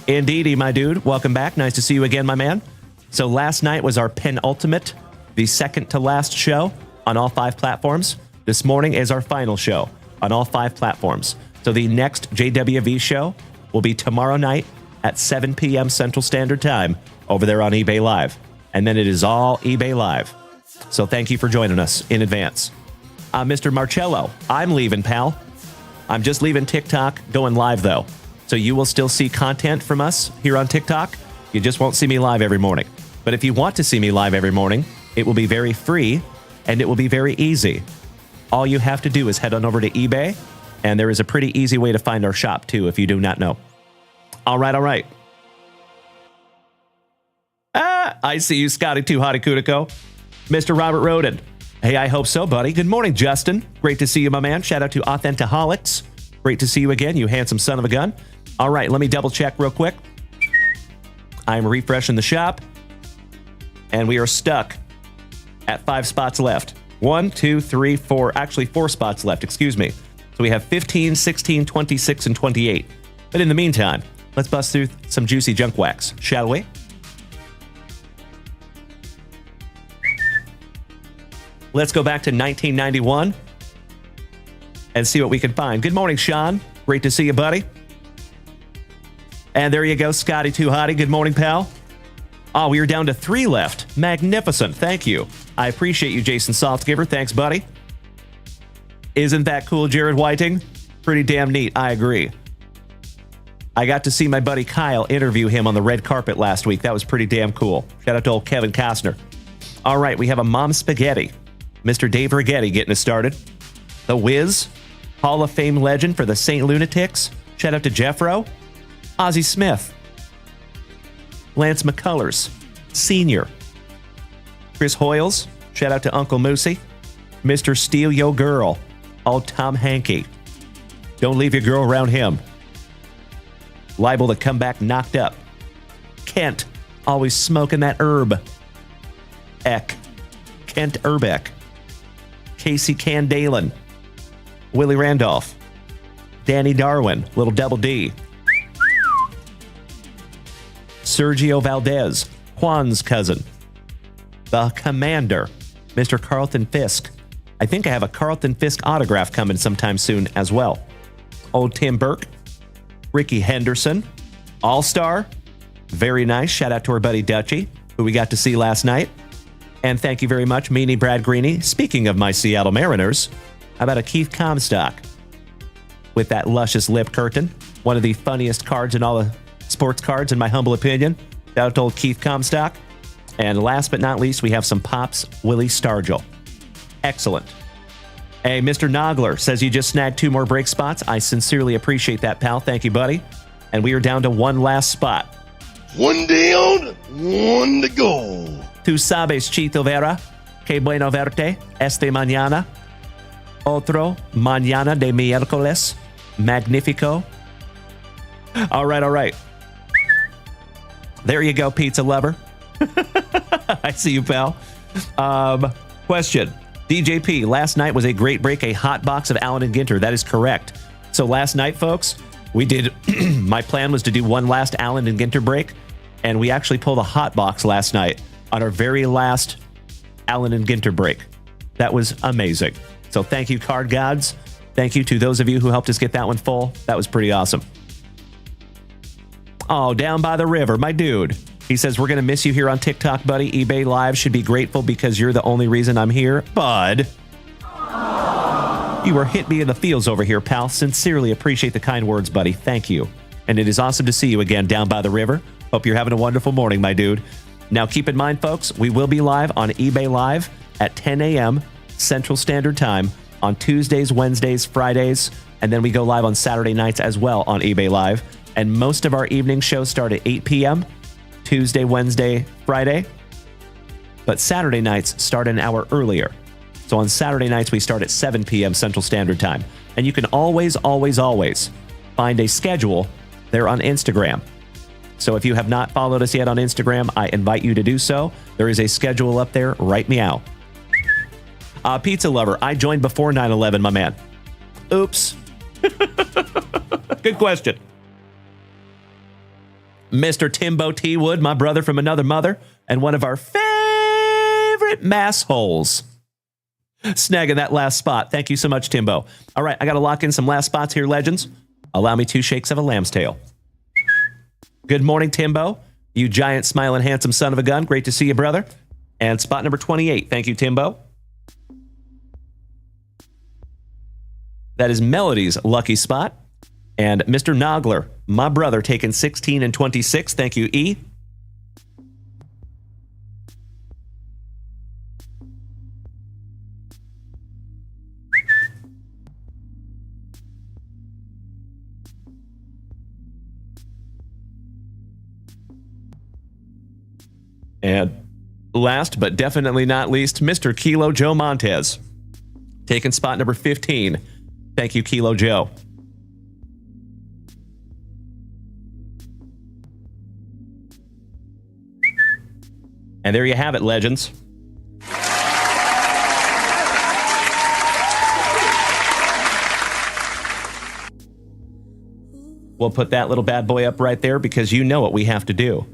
Indeedy, my dude. Welcome back. Nice to see you again, my man. So last night was our penultimate, the second to last show on all 5 platforms. This morning is our final show on all 5 platforms. So the next JWV show will be tomorrow night at 7 p.m. Central Standard Time over there on eBay Live. and then it is all eBay Live. So thank you for joining us in advance. Mr. Marcello, I'm leaving, pal. I'm just leaving TikTok, going live, though. So you will still see content from us here on TikTok. You just won't see me live every morning. But if you want to see me live every morning, it will be very free, and it will be very easy. All you have to do is head on over to eBay, and there is a pretty easy way to find our shop, too, if you do not know. All right. I see you, Scotty Too Hottie Cutico. Mr. Robert Roden. Hey, I hope so, buddy. Good morning, Justin. Great to see you, my man. Shout out to Authentaholics. Great to see you again, you handsome son of a gun. All right, let me double check real quick. I'm refreshing the shop, and we are stuck at 5 spots left. 1, 2, 3, 4. Actually, 4 spots left, excuse me. So we have 15, 16, 26, and 28. But in the meantime, let's bust through some juicy junk wax, shall we? Let's go back to 1991 and see what we can find. Good morning, Sean. Great to see you, buddy. And there you go, Scotty Too Hottie. Good morning, pal. Oh, we are down to 3 left. Magnificent. Thank you. I appreciate you, Jason Saltgiver. Thanks, buddy. Isn't that cool, Jared Whiting? Pretty damn neat. I agree. I got to see my buddy Kyle interview him on the red carpet last week. That was pretty damn cool. Shout out to old Kevin Costner. All right, we have a Mom Spaghetti. Mr. Dave Rigetti getting us started. The Wiz, Hall of Fame legend for the St. Lunatics. Shout out to Jeffro. Ozzie Smith. Lance McCullers, Senior. Chris Hoyles. Shout out to Uncle Moosey. Mr. Steal Yo Girl. Old Tom Hankey. Don't leave your girl around him. Liable to come back knocked up. Kent. Always smoking that herb. Eck. Kent Urbeck. Casey Candalen, Willie Randolph, Danny Darwin, little double D, Sergio Valdez, Juan's cousin, the Commander, Mr. Carlton Fisk. I think I have a Carlton Fisk autograph coming sometime soon as well. Old Tim Burke, Ricky Henderson, All-Star, very nice. Shout out to our buddy Dutchie, who we got to see last night. And thank you very much, Meanie Brad Greeny. Speaking of my Seattle Mariners, how about a Keith Comstock with that luscious lip curtain? One of the funniest cards in all the sports cards, in my humble opinion. Shout out to old Keith Comstock. And last but not least, we have some Pops Willie Stargell. Excellent. Hey, Mr. Nogler says you just snagged 2 more break spots. I sincerely appreciate that, pal. Thank you, buddy. And we are down to 1 last spot. 1 down, 1 to go. Tu sabes, Chito Vera, que bueno verte este mañana. Otro mañana de miércoles. Magnifico. All right. There you go, pizza lover. I see you, pal. Question. DJP, last night was a great break, a hot box of Allen and Ginter. That is correct. So last night, folks, we did, my plan was to do 1 last Allen and Ginter break, and we actually pulled a hot box last night on our very last Allen and Ginter break. That was amazing. So thank you, card gods. Thank you to those of you who helped us get that one full. That was pretty awesome. Oh, down by the river, my dude. He says, we're going to miss you here on TikTok, buddy. eBay Live should be grateful because you're the only reason I'm here. Bud. You were hit me in the feels over here, pal. Sincerely appreciate the kind words, buddy. Thank you. And it is awesome to see you again down by the river. Hope you're having a wonderful morning, my dude. Now, keep in mind, folks, we will be live on eBay Live at 10 a.m. Central Standard Time on Tuesdays, Wednesdays, Fridays, and then we go live on Saturday nights as well on eBay Live. And most of our evening shows start at 8 p.m., Tuesday, Wednesday, Friday. But Saturday nights start an hour earlier. So on Saturday nights, we start at 7 p.m. Central Standard Time. And you can always find a schedule there on Instagram. So if you have not followed us yet on Instagram, I invite you to do so. There is a schedule up there. Right meow. Pizza lover, I joined before 9/11, my man. Oops. Good question. Mr. Timbo T. Wood, my brother from another mother, and one of our favorite mass holes. Snagging that last spot. Thank you so much, Timbo. All right, I got to lock in some last spots here, legends. Allow me 2 shakes of a lamb's tail. Good morning, Timbo. You giant, smiling, handsome son of a gun. Great to see you, brother. And spot number 28. Thank you, Timbo. That is Melody's lucky spot. And Mr. Nogler, my brother, taking 16 and 26. Thank you, E. And last but definitely not least, Mr. Kilo Joe Montez, taking spot number 15. Thank you, Kilo Joe. And there you have it, legends. We'll put that little bad boy up right there because you know what we have to do.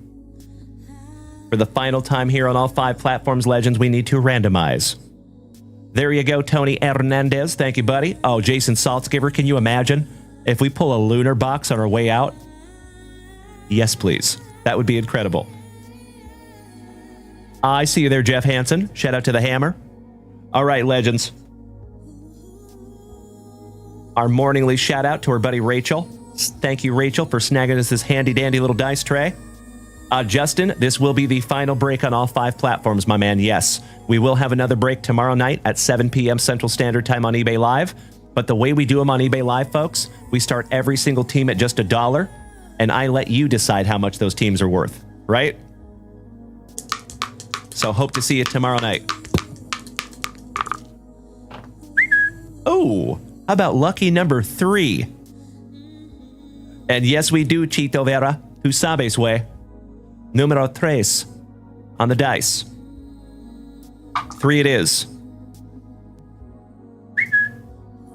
For the final time here on all 5 platforms, legends, we need to randomize. There you go, Tony Hernandez. Thank you, buddy. Oh, Jason Saltzgiver, can you imagine if we pull a lunar box on our way out? Yes, please. That would be incredible. I see you there, Jeff Hansen. Shout out to the Hammer. All right, legends. Our morningly shout out to our buddy Rachel. Thank you, Rachel, for snagging us this handy dandy little dice tray. Justin, this will be the final break on all 5 platforms, my man. Yes, we will have another break tomorrow night at 7 p.m. Central Standard Time on eBay Live. But the way we do them on eBay Live, folks, we start every single team at just $1, and I let you decide how much those teams are worth, right? So hope to see you tomorrow night. Oh, how about lucky number 3? And yes, we do, Chito Vera, who sabes way. Numero 3 on the dice. 3 it is.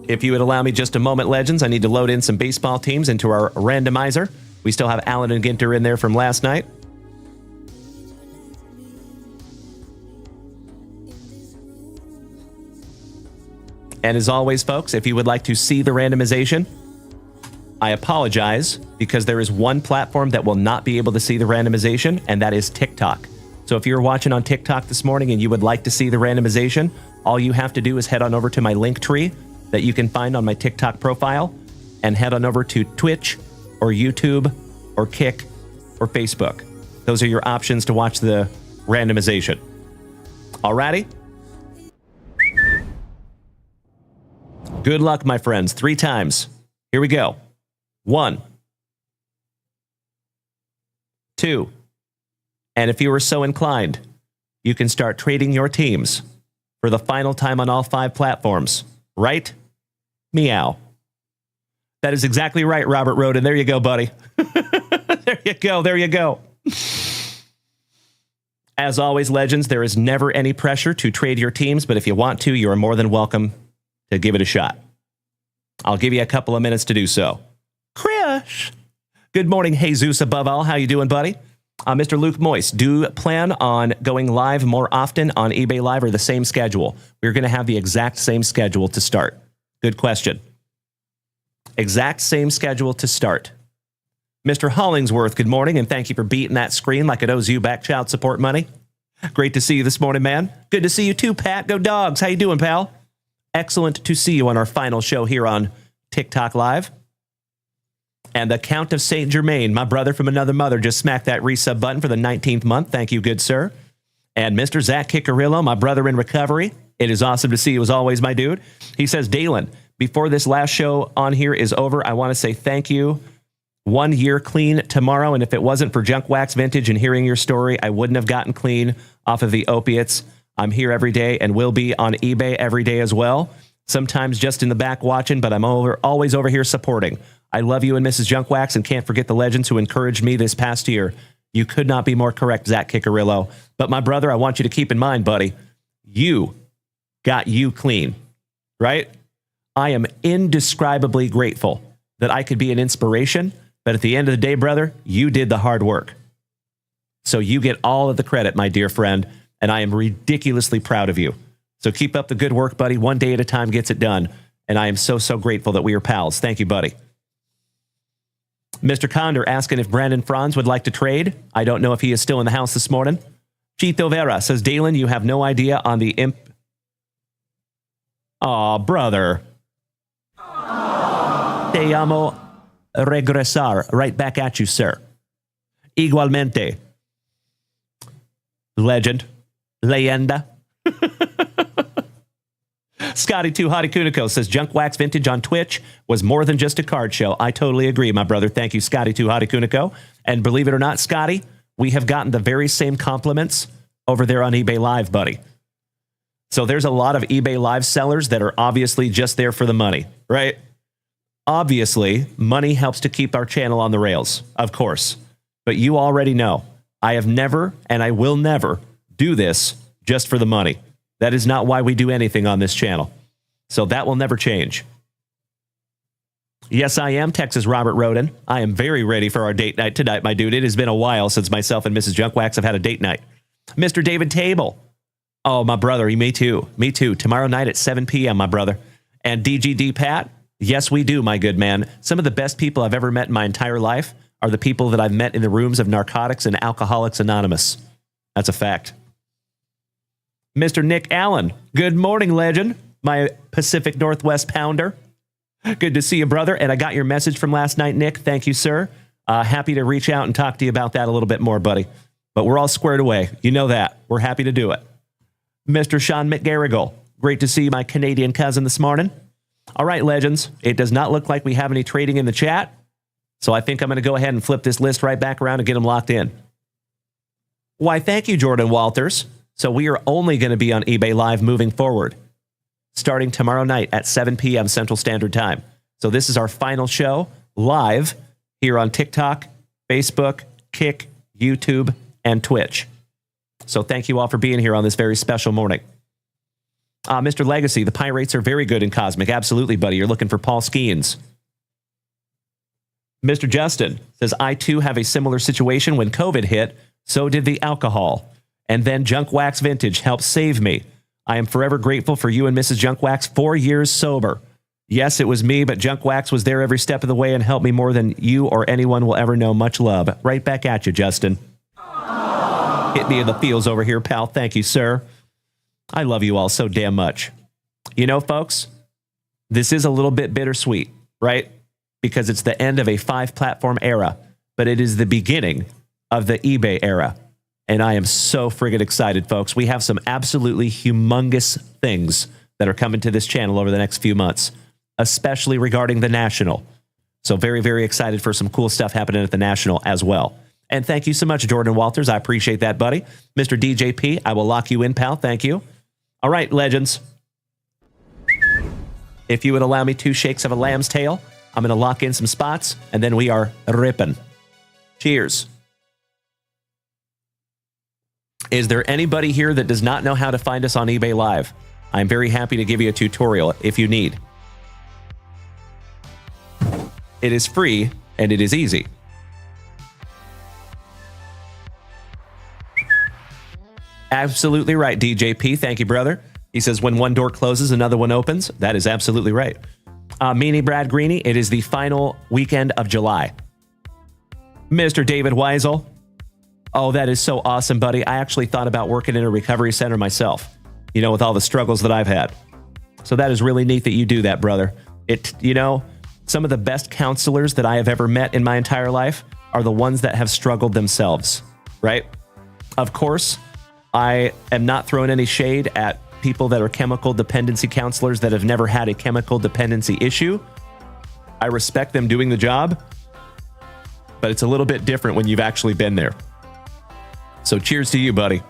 If you would allow me just a moment, legends, I need to load in some baseball teams into our randomizer. We still have Allen and Ginter in there from last night. And as always, folks, if you would like to see the randomization, I apologize because there is one platform that will not be able to see the randomization, and that is TikTok. So if you're watching on TikTok this morning and you would like to see the randomization, all you have to do is head on over to my link tree that you can find on my TikTok profile and head on over to Twitch or YouTube or Kick or Facebook. Those are your options to watch the randomization. Alrighty? Good luck, my friends. 3 times. Here we go. 1, 2, and if you are so inclined, you can start trading your teams for the final time on all 5 platforms. Right? Meow. That is exactly right, Robert Roden. There you go, buddy. There you go. There you go. As always, legends, there is never any pressure to trade your teams, but if you want to, you are more than welcome to give it a shot. I'll give you a couple of minutes to do so. Chris. Good morning, Jesus above all. How you doing, buddy? Mr. Luke Moist, do you plan on going live more often on eBay Live or the same schedule? We're going to have the exact same schedule to start. Good question. Exact same schedule to start. Mr. Hollingsworth, good morning, and thank you for beating that screen like it owes you back child support money. Great to see you this morning, man. Good to see you too, Pat. Go Dogs. How you doing, pal? Excellent to see you on our final show here on TikTok Live. And the Count of St. Germain, my brother from another mother, just smacked that resub button for the 19th month. Thank you, good sir. And Mr. Zach Kickarillo, my brother in recovery. It is awesome to see you as always, my dude. He says, Dalen, before this last show on here is over, I want to say thank you. 1 year clean tomorrow. And if it wasn't for Junk Wax Vintage and hearing your story, I wouldn't have gotten clean off of the opiates. I'm here every day and will be on eBay every day as well. Sometimes just in the back watching, but I'm always over here supporting. I love you and Mrs. Junk Wax and can't forget the legends who encouraged me this past year. You could not be more correct, Zach Kickarillo. But my brother, I want you to keep in mind, buddy, you got you clean, right? I am indescribably grateful that I could be an inspiration. But at the end of the day, brother, you did the hard work. So you get all of the credit, my dear friend. And I am ridiculously proud of you. So keep up the good work, buddy. One day at a time gets it done. And I am so, so grateful that we are pals. Thank you, buddy. Mr. Condor asking if Brandon Franz would like to trade. I don't know if he is still in the house this morning. Chito Vera says, Dalen, you have no idea on the imp. Aw, brother. Te amo regresar. Right back at you, sir. Igualmente. Legend. Leyenda. Scotty 2 Hottie Kuniko says Junk Wax Vintage on Twitch was more than just a card show. I totally agree, my brother. Thank you, Scotty 2 Hottie Kuniko. And believe it or not, Scotty, we have gotten the very same compliments over there on eBay Live, buddy. So there's a lot of eBay Live sellers that are obviously just there for the money, right? Obviously, money helps to keep our channel on the rails, of course. But you already know, I have never and I will never do this just for the money. That is not why we do anything on this channel. So that will never change. Yes, I am Texas Robert Roden. I am very ready for our date night tonight, my dude. It has been a while since myself and Mrs. Junkwax have had a date night. Mr. David Table. Oh, my brother. Me too. Me too. Tomorrow night at 7 p.m., my brother. And DGD Pat. Yes, we do, my good man. Some of the best people I've ever met in my entire life are the people that I've met in the rooms of Narcotics and Alcoholics Anonymous. That's a fact. Mr. Nick Allen. Good morning, legend. My Pacific Northwest pounder. Good to see you, brother. And I got your message from last night, Nick. Thank you, sir. Happy to reach out and talk to you about that a little bit more, buddy. But we're all squared away. You know that. We're happy to do it. Mr. Sean McGarrigle. Great to see my Canadian cousin this morning. All right, legends. It does not look like we have any trading in the chat. So I think I'm going to go ahead and flip this list right back around and get them locked in. Why, thank you, Jordan Walters. So we are only going to be on eBay Live moving forward, starting tomorrow night at 7 p.m. Central Standard Time. So this is our final show live here on TikTok, Facebook, Kick, YouTube, and Twitch. So thank you all for being here on this very special morning. Mr. Legacy, the Pirates are very good in Cosmic. Absolutely, buddy. You're looking for Paul Skeens. Mr. Justin says, I too have a similar situation when COVID hit. So did the alcohol. And then Junk Wax Vintage helped save me. I am forever grateful for you and Mrs. Junk Wax, 4 years sober. Yes, it was me, but Junk Wax was there every step of the way and helped me more than you or anyone will ever know. Much love. Right back at you, Justin. Hit me in the feels over here, pal. Thank you, sir. I love you all so damn much. You know, folks, this is a little bit bittersweet, right? Because it's the end of a 5-platform era, but it is the beginning of the eBay era. And I am so friggin' excited, folks. We have some absolutely humongous things that are coming to this channel over the next few months, especially regarding the National. So very, very excited for some cool stuff happening at the National as well. And thank you so much, Jordan Walters. I appreciate that, buddy. Mr. DJP, I will lock you in, pal. Thank you. All right, legends. If you would allow me 2 shakes of a lamb's tail, I'm going to lock in some spots, and then we are ripping. Cheers. Is there anybody here that does not know how to find us on eBay Live? I'm very happy to give you a tutorial if you need. It is free, and it is easy. Absolutely right, DJP. Thank you, brother. He says, when one door closes, another one opens. That is absolutely right. Meanie Brad Greeny, it is the final weekend of July. Mr. David Weisel. Oh, that is so awesome, buddy. I actually thought about working in a recovery center myself, you know, with all the struggles that I've had. So that is really neat that you do that, brother. You know, some of the best counselors that I have ever met in my entire life are the ones that have struggled themselves, right? Of course, I am not throwing any shade at people that are chemical dependency counselors that have never had a chemical dependency issue. I respect them doing the job, but it's a little bit different when you've actually been there. So cheers to you, buddy.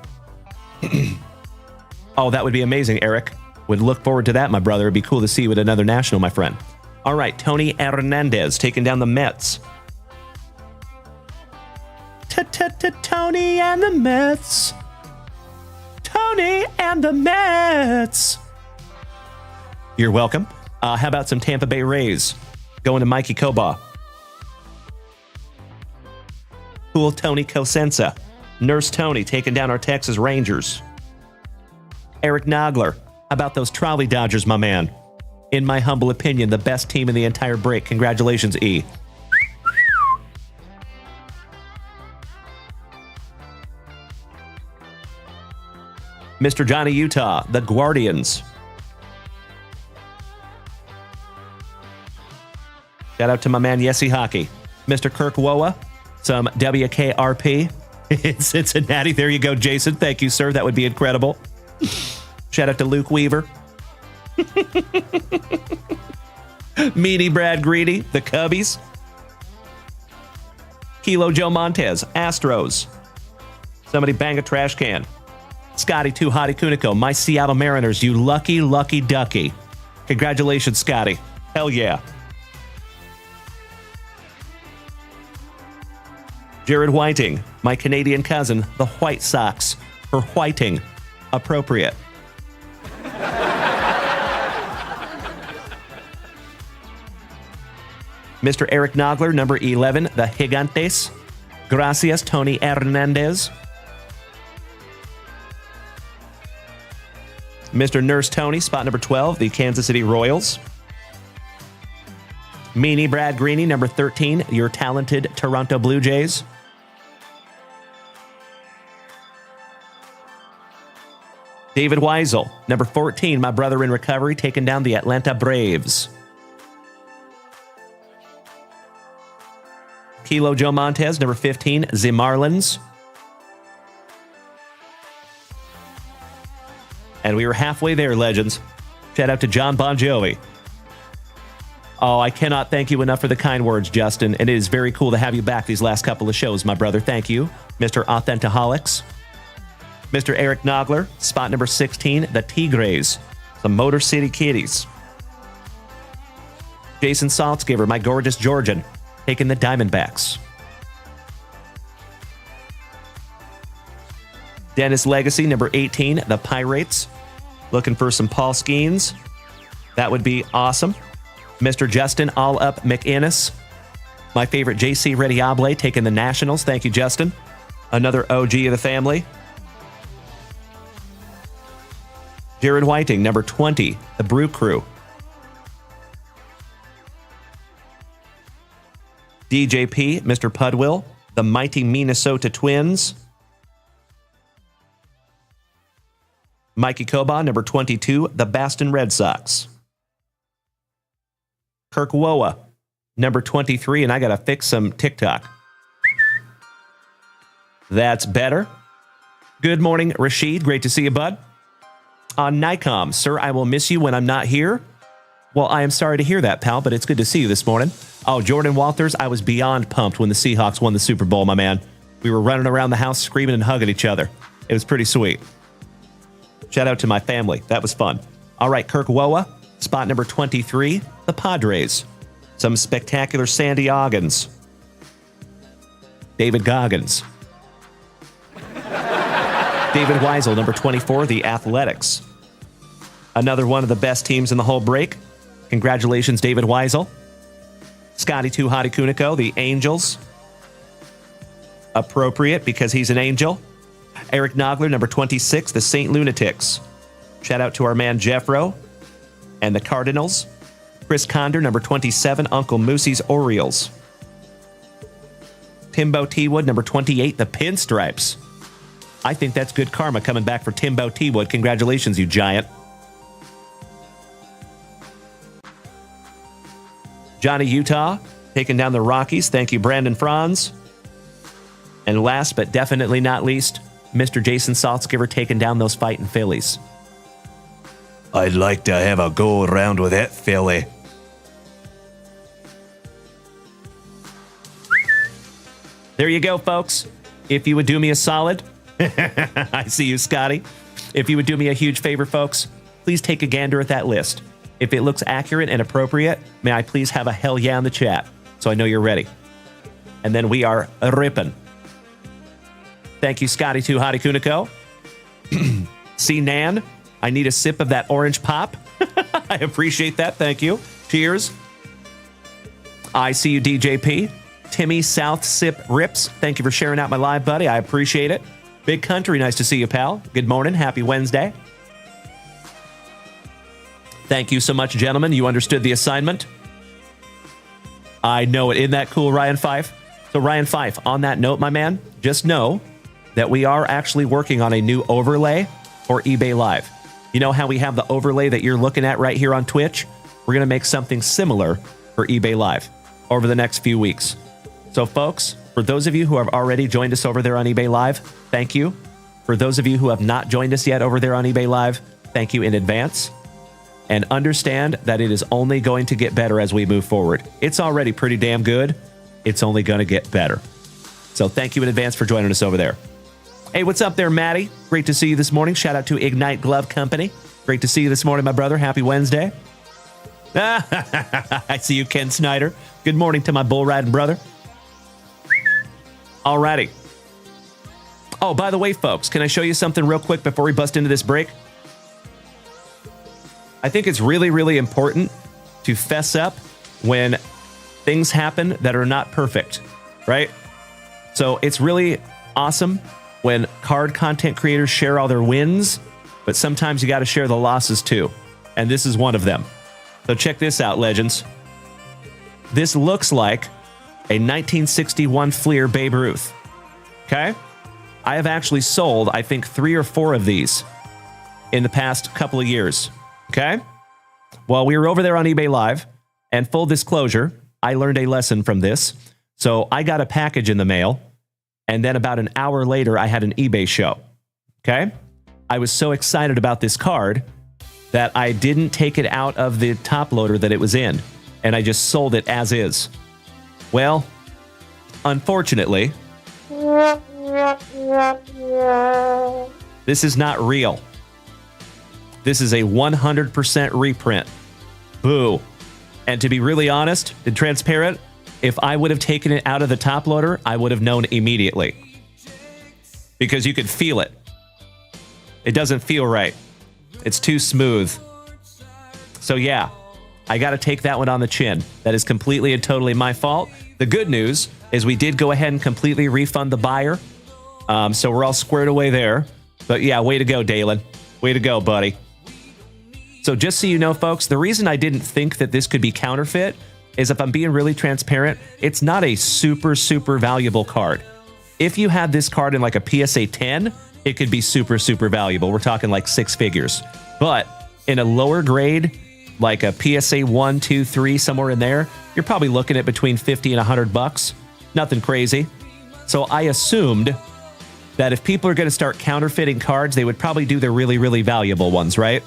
Oh, that would be amazing, Eric. Would look forward to that, my brother. It'd be cool to see you at another National, my friend. All right, Tony Hernandez taking down the Mets. Tony and the Mets. Tony and the Mets. You're welcome. How about some Tampa Bay Rays? Going to Mikey Koba. Cool Tony Cosenza. Nurse Tony taking down our Texas Rangers. Eric Nagler. How about those Trolley Dodgers, my man? In my humble opinion, the best team in the entire break. Congratulations, E. Mr. Johnny Utah, the Guardians. Shout out to my man Yessie Hockey. Mr. Kirk Woa, some WKRP in Cincinnati. There you go, Jason. Thank you, sir. That would be incredible. Shout out to Luke Weaver. Meanie Brad Greedy, the Cubbies. Kilo Joe Montez, Astros. Somebody bang a trash can. Scotty 2 Hottie Kuniko, my Seattle Mariners, you lucky, lucky ducky. Congratulations, Scotty. Hell yeah. Jared Whiting, my Canadian cousin, the White Sox, for whiting. Appropriate. Mr. Eric Nogler, number 11, the Gigantes. Gracias, Tony Hernandez. Mr. Nurse Tony, spot number 12, the Kansas City Royals. Meanie Brad Greeny, number 13, your talented Toronto Blue Jays. David Weisel, number 14, my brother in recovery, taking down the Atlanta Braves. Kilo Joe Montez, number 15, the Marlins. And we were halfway there, legends. Shout out to John Bon Jovi. Oh, I cannot thank you enough for the kind words, Justin. And it is very cool to have you back these last couple of shows, my brother. Thank you. Mr. Authentaholics. Mr. Eric Nogler, spot number 16, the Tigres, the Motor City Kitties. Jason Saltzgiver, my gorgeous Georgian, taking the Diamondbacks. Dennis Legacy, number 18, the Pirates. Looking for some Paul Skeens. That would be awesome. Mr. Justin All Up McInnes, my favorite JC Rediable, taking the Nationals. Thank you, Justin. Another OG of the family. Jared Whiting, number 20, the Brew Crew. DJP, Mr. Pudwill, the mighty Minnesota Twins. Mikey Koba, number 22, the Boston Red Sox. Kirk Woa, number 23, and I got to fix some TikTok. That's better. Good morning, Rashid. Great to see you, bud. On Nikon, sir, I will miss you when I'm not here. Well, I am sorry to hear that, pal, but it's good to see you this morning. Oh, Jordan Walters, I was beyond pumped when the Seahawks won the Super Bowl, my man. We were running around the house screaming and hugging each other. It was pretty sweet. Shout out to my family. That was fun. All right, Kirk Woa, spot number 23, the Padres. Some spectacular Sandy Oggins. David Goggins. David Weisel, number 24, the Athletics. Another one of the best teams in the whole break. Congratulations, David Weisel. Scotty 2 Hottie Kuniko, the Angels. Appropriate because he's an angel. Eric Nogler, number 26, the St. Lunatics. Shout out to our man Jeffro and the Cardinals. Chris Condor, number 27, Uncle Moosey's Orioles. Timbo T. Wood, number 28, the Pinstripes. I think that's good karma coming back for Timbo T. Wood. Congratulations, you giant. Johnny Utah, taking down the Rockies. Thank you, Brandon Franz. And last but definitely not least, Mr. Jason Saltzgiver taking down those fighting Phillies. I'd like to have a go around with that Philly. There you go, folks. If you would do me a solid, I see you, Scotty. If you would do me a huge favor, folks, please take a gander at that list. If it looks accurate and appropriate, may I please have a hell yeah in the chat so I know you're ready. And then we are ripping. Thank you, Scotty 2 Hottie Kuniko. See, Nan, I need a sip of that orange pop. I appreciate that. Thank you. Cheers. I see you, DJP. Timmy South Sip Rips. Thank you for sharing out my live, buddy. I appreciate it. Big Country, nice to see you, pal. Good morning. Happy Wednesday. Thank you so much, gentlemen. You understood the assignment. I know it. Isn't that cool, Ryan Fife? So, Ryan Fife, on that note, my man, just know that we are actually working on a new overlay for eBay Live. You know how we have the overlay that you're looking at right here on Twitch? We're going to make something similar for eBay Live over the next few weeks. So, folks, for those of you who have already joined us over there on eBay Live, thank you. For those of you who have not joined us yet over there on eBay Live, thank you in advance. And understand that it is only going to get better as we move forward. It's already pretty damn good. It's only going to get better. So thank you in advance for joining us over there. Hey, what's up there, Maddie? Great to see you this morning. Shout out to Ignite Glove Company. Great to see you this morning, my brother. Happy Wednesday. I see you, Ken Snyder. Good morning to my bull riding brother. Alrighty. Oh, by the way, folks, can I show you something real quick before we bust into this break? I think it's really, really important to fess up when things happen that are not perfect, right? So it's really awesome when card content creators share all their wins, but sometimes you got to share the losses too. And this is one of them. So check this out, legends. This looks like a 1961 Fleer Babe Ruth. Okay? I have actually sold, I think, 3 or 4 of these in the past couple of years. Okay? Well, we were over there on eBay Live, and full disclosure, I learned a lesson from this. So I got a package in the mail, and then about an hour later, I had an eBay show. Okay? I was so excited about this card that I didn't take it out of the top loader that it was in, and I just sold it as is. Well, unfortunately, this is not real. This is a 100% reprint. Boo. And to be really honest and transparent, if I would have taken it out of the top loader, I would have known immediately. Because you could feel it. It doesn't feel right. It's too smooth. So yeah, I got to take that one on the chin. That is completely and totally my fault. The good news is we did go ahead and completely refund the buyer. So we're all squared away there. But yeah, way to go, Dalen. Way to go, buddy. So just so you know, folks, the reason I didn't think that this could be counterfeit is, if I'm being really transparent, it's not a super, super valuable card. If you had this card in like a PSA 10, it could be super, super valuable. We're talking like 6 figures. But in a lower grade, like a PSA 1, 2, 3, somewhere in there, you're probably looking at between 50 and $100. Nothing crazy. So I assumed that if people are going to start counterfeiting cards, they would probably do the really, really valuable ones, right?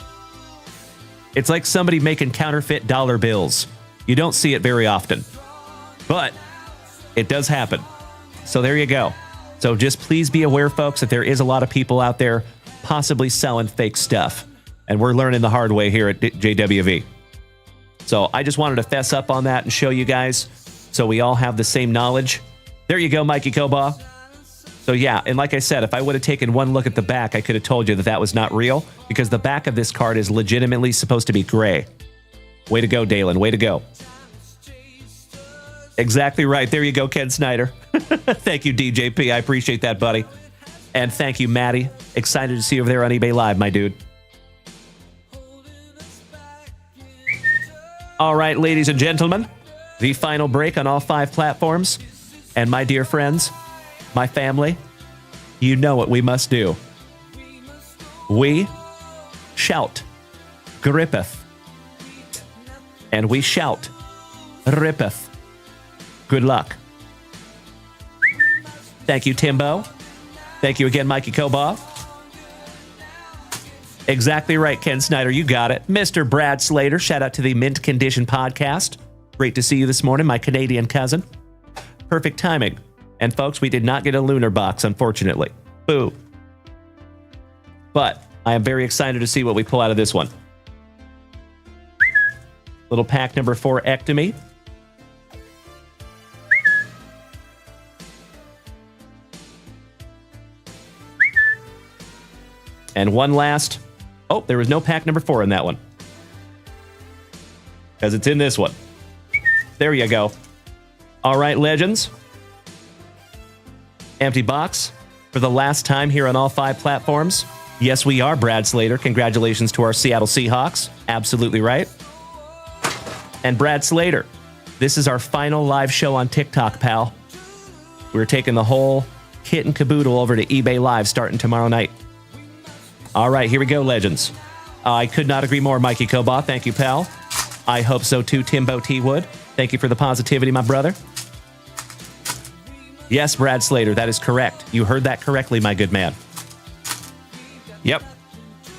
It's like somebody making counterfeit dollar bills. You don't see it very often, but it does happen. So there you go. So just please be aware, folks, that there is a lot of people out there possibly selling fake stuff. And we're learning the hard way here at JWV. So I just wanted to fess up on that and show you guys so we all have the same knowledge. There you go, Mikey Koba. So yeah, and like I said, if I would have taken one look at the back, I could have told you that that was not real, because the back of this card is legitimately supposed to be gray. Way to go, Dalen. Way to go. Exactly right. There you go, Ken Snyder. Thank you, DJP. I appreciate that, buddy. And thank you, Maddie. Excited to see you over there on eBay Live, my dude. All right, ladies and gentlemen, the final break on all 5 platforms. And my dear friends, my family, you know what we must do. We shout, grippeth. And we shout, rippeth. Good luck. Thank you, Timbo. Thank you again, Mikey Koba. Exactly right, Ken Snyder. You got it. Mr. Brad Slater, shout out to the Mint Condition Podcast. Great to see you this morning, my Canadian cousin. Perfect timing. And folks, we did not get a lunar box, unfortunately. Boo. But I am very excited to see what we pull out of this one. Little pack number 4, Ectomy. And one last. Oh, there was no pack number 4 in that one, because it's in this one. There you go. All right, legends. Empty box for the last time here on all 5 platforms. Yes, we are Brad Slater. Congratulations to our Seattle Seahawks. Absolutely right. And Brad Slater, this is our final live show on TikTok, pal. We're taking the whole kit and caboodle over to eBay Live starting tomorrow night. All right, here we go, legends. I could not agree more, Mikey Kobaugh. Thank you, pal. I hope so too, Timbo T. Wood. Thank you for the positivity, my brother. Yes, Brad Slater, that is correct. You heard that correctly, my good man. Yep.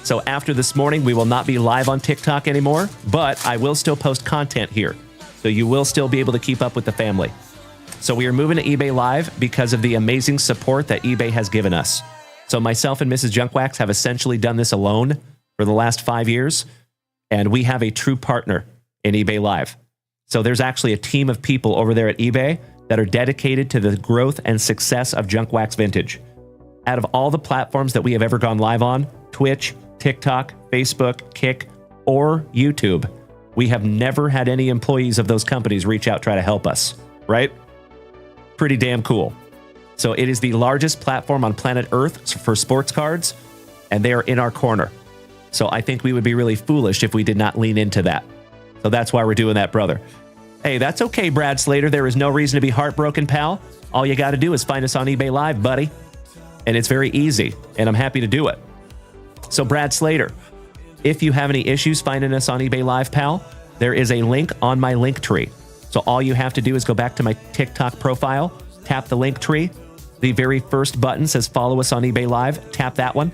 So after this morning, we will not be live on TikTok anymore, but I will still post content here. So you will still be able to keep up with the family. So we are moving to eBay Live because of the amazing support that eBay has given us. So myself and Mrs. Junkwax have essentially done this alone for the last 5 years, and we have a true partner in eBay Live. So there's actually a team of people over there at eBay that are dedicated to the growth and success of Junkwax Vintage. Out of all the platforms that we have ever gone live on, Twitch, TikTok, Facebook, Kick, or YouTube, we have never had any employees of those companies reach out, try to help us, right? Pretty damn cool. So it is the largest platform on planet Earth for sports cards, and they are in our corner. So I think we would be really foolish if we did not lean into that. So that's why we're doing that, brother. Hey, that's okay, Brad Slater. There is no reason to be heartbroken, pal. All you got to do is find us on eBay Live, buddy. And it's very easy, and I'm happy to do it. So Brad Slater, if you have any issues finding us on eBay Live, pal, there is a link on my link tree. So all you have to do is go back to my TikTok profile, tap the link tree. The very first button says follow us on eBay Live. Tap that one.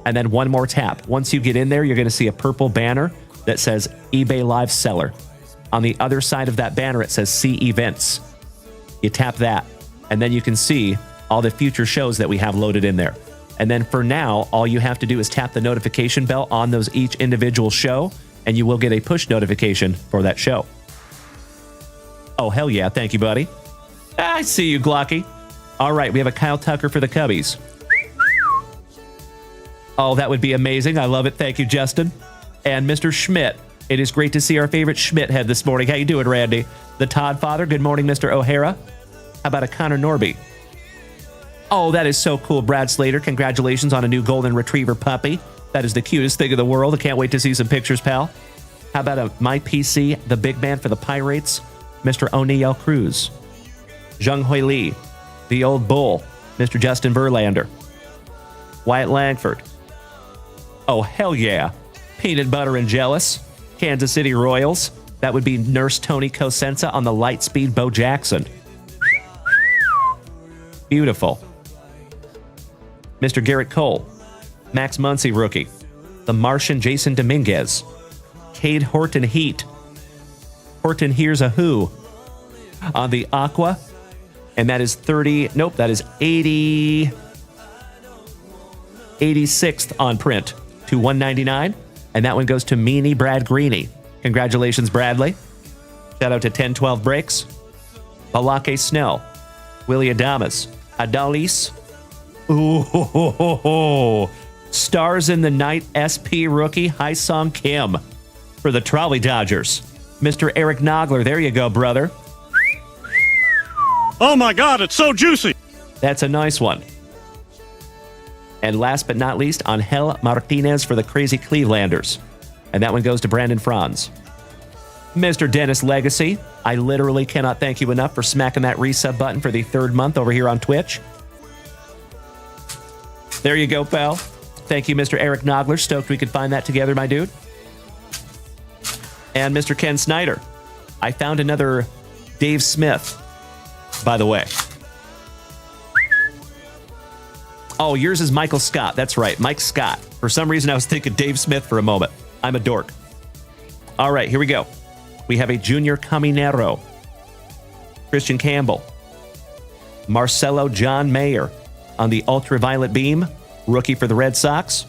And then one more tap. Once you get in there, you're going to see a purple banner that says eBay Live Seller. On the other side of that banner, it says See Events. You tap that, and then you can see all the future shows that we have loaded in there. And then for now, all you have to do is tap the notification bell on those each individual show, and you will get a push notification for that show. Oh, hell yeah. Thank you, buddy. I see you, Glocky. All right, we have a Kyle Tucker for the Cubbies. Oh, that would be amazing. I love it. Thank you, Justin. And Mr. Schmidt. It is great to see our favorite Schmidt head this morning. How you doing, Randy? The Todd Father. Good morning, Mr. O'Hara. How about a Connor Norby? Oh, that is so cool, Brad Slater. Congratulations on a new golden retriever puppy. That is the cutest thing in the world. I can't wait to see some pictures, pal. How about a My PC, the big man for the Pirates, Mr. O'Neill Cruz. Zhang Hui Li, the old bull, Mr. Justin Verlander. Wyatt Langford. Oh, hell yeah. Peanut Butter and Jealous. Kansas City Royals. That would be Nurse Tony Cosenza on the Lightspeed Bo Jackson. Beautiful. Mr. Garrett Cole. Max Muncy rookie. The Martian Jason Dominguez. Cade Horton Heat. Horton Here's a Who. On the Aqua. And that is 30. Nope, that is 80. 86th on print to 199. And that one goes to Meanie Brad Greeny. Congratulations, Bradley. Shout out to 1012 Breaks. Balake Snell. Willie Adamas. Adalis. Ooh. Stars in the Night SP rookie Hyesung Kim for the Trolley Dodgers. Mr. Eric Nogler. There you go, brother. Oh my God, it's so juicy. That's a nice one. And last but not least, Angel Martinez for the Crazy Clevelanders. And that one goes to Brandon Franz. Mr. Dennis Legacy, I literally cannot thank you enough for smacking that resub button for the 3rd month over here on Twitch. There you go, pal. Thank you, Mr. Eric Nogler. Stoked we could find that together, my dude. And Mr. Ken Snyder. I found another Dave Smith, by the way. Oh, yours is Michael Scott. That's right, Mike Scott. For some reason, I was thinking Dave Smith for a moment. I'm a dork. All right, here we go. We have a Junior Caminero. Christian Campbell. Marcelo John Mayer on the Ultraviolet Beam. Rookie for the Red Sox.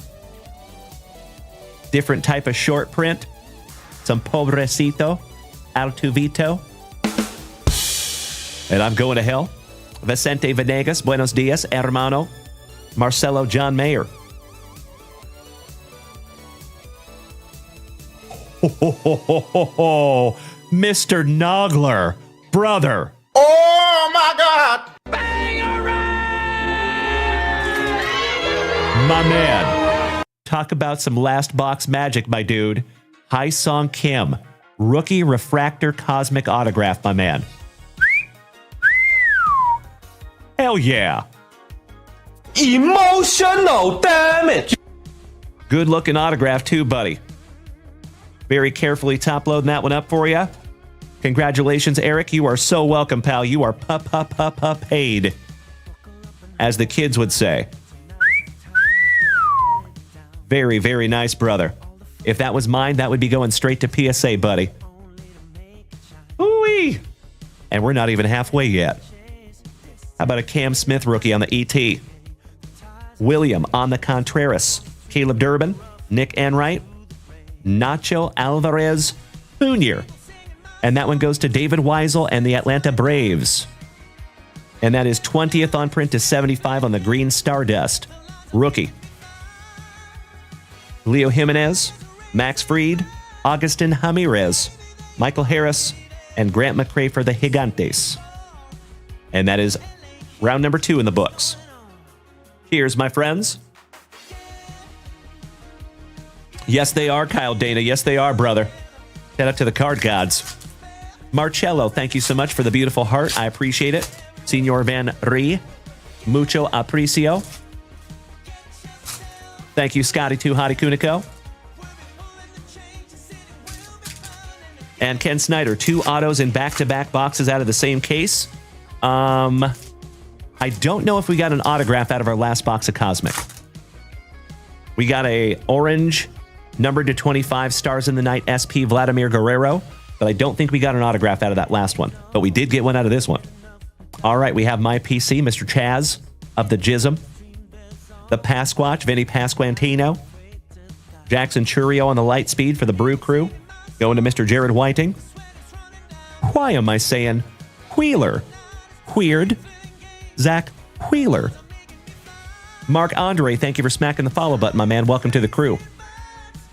Different type of short print. Some Pobrecito. Altuvito. And I'm going to hell. Vicente Venegas. Buenos dias, hermano. Marcelo John Mayer. Mr. Nogler, brother. Oh my God! My man. Talk about some last box magic, my dude. Hyesung Kim, rookie refractor cosmic autograph, my man. Hell yeah. Emotional damage. Good looking autograph too, buddy. Very carefully top loading that one up for you. Congratulations, Eric. You are so welcome, pal. You are paid, as the kids would say. Very, very nice, brother. If that was mine, that would be going straight to PSA, buddy. Ooh-wee. And we're not even halfway yet. How about a Cam Smith rookie on the ET? William on the Contreras. Caleb Durbin, Nick Enright, Nacho Alvarez Jr. And that one goes to David Weisel and the Atlanta Braves. And that is 20th on print to 75 on the Green Stardust. Rookie. Leo Jimenez, Max Fried, Augustin Ramirez, Michael Harris, and Grant McCrae for the Gigantes. And that is round number 2 in the books. Cheers, my friends. Yes, they are, Kyle Dana. Yes, they are, brother. Shout out to the card gods. Marcello, thank you so much for the beautiful heart. I appreciate it. Senor Van Ree, mucho aprecio. Thank you, Scotty Too Hottie Kuniko. And Ken Snyder, 2 autos in back-to-back boxes out of the same case. I don't know if we got an autograph out of our last box of Cosmic. We got a orange, numbered to 25, Stars in the Night, SP Vladimir Guerrero. But I don't think we got an autograph out of that last one. But we did get one out of this one. All right, we have my PC, Mr. Chaz of the Jism. The Pasquatch, Vinny Pasquantino. Jackson Churio on the light speed for the Brew Crew. Going to Mr. Jared Whiting. Why am I saying Wheeler? Weird. Zach Wheeler. Mark Andre, thank you for smacking the follow button, my man. Welcome to the crew.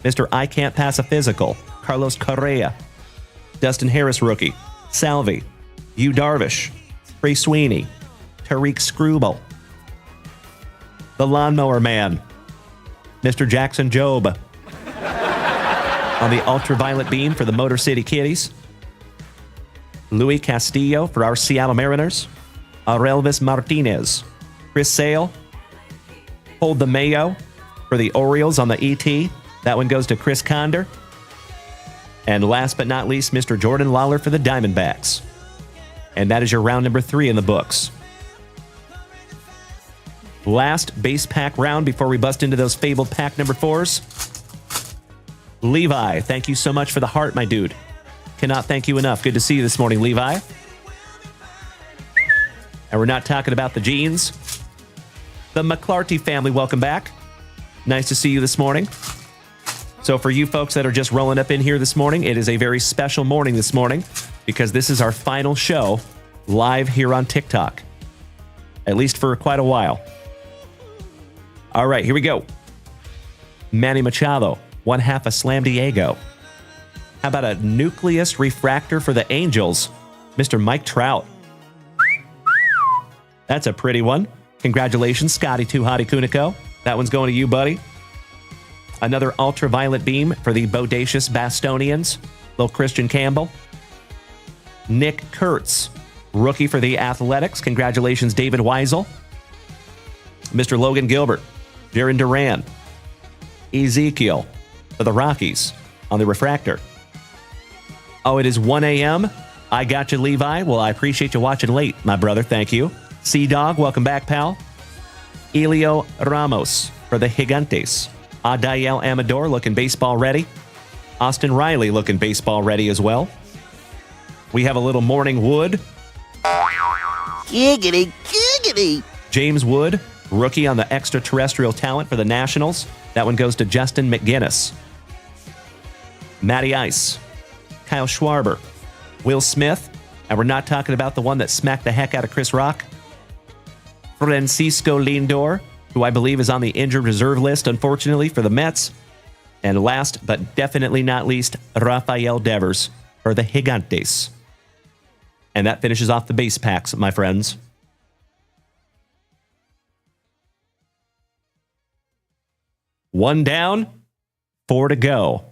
Mr. I Can't Pass a Physical. Carlos Correa. Dustin Harris rookie. Salvi. Yu Darvish. Trey Sweeney. Tariq Screwball. The Lawnmower Man. Mr. Jackson Job. On the ultraviolet beam for the Motor City Kitties. Louis Castillo for our Seattle Mariners. Aurelvis Martinez. Chris Sale. Hold the Mayo for the Orioles on the ET. That one goes to Chris Conder. And last but not least, Mr. Jordan Lawler for the Diamondbacks. And that is your round number 3 in the books. Last base pack round before we bust into those fabled pack number 4s. Levi, thank you so much for the heart, my dude. Cannot thank you enough. Good to see you this morning, Levi. And we're not talking about the jeans. The McClarty family, welcome back. Nice to see you this morning. So for you folks that are just rolling up in here this morning, it is a very special morning this morning because this is our final show live here on TikTok, at least for quite a while. All right, here we go. Manny Machado, 1/2 a Slam Diego. How about a Nucleus Refractor for the Angels? Mr. Mike Trout. That's a pretty one. Congratulations, Scotty Too Hottie Kuniko. That one's going to you, buddy. Another ultraviolet beam for the Bodacious Bastonians. Little Christian Campbell. Nick Kurtz, rookie for the Athletics. Congratulations, David Weisel. Mr. Logan Gilbert. Jaron Duran. Ezekiel for the Rockies on the Refractor. Oh, it is 1 a.m. I got you, Levi. Well, I appreciate you watching late, my brother. Thank you. Sea-Dog, welcome back, pal. Elio Ramos for the Gigantes. Adael Amador looking baseball ready. Austin Riley looking baseball ready as well. We have a little Morning Wood. Giggity, giggity. James Wood, rookie on the extraterrestrial talent for the Nationals. That one goes to Justin McGinnis. Matty Ice. Kyle Schwarber. Will Smith. And we're not talking about the one that smacked the heck out of Chris Rock. Francisco Lindor, who I believe is on the injured reserve list, unfortunately, for the Mets. And last but definitely not least, Rafael Devers for the Gigantes. And that finishes off the base packs, my friends. One down, 4 to go.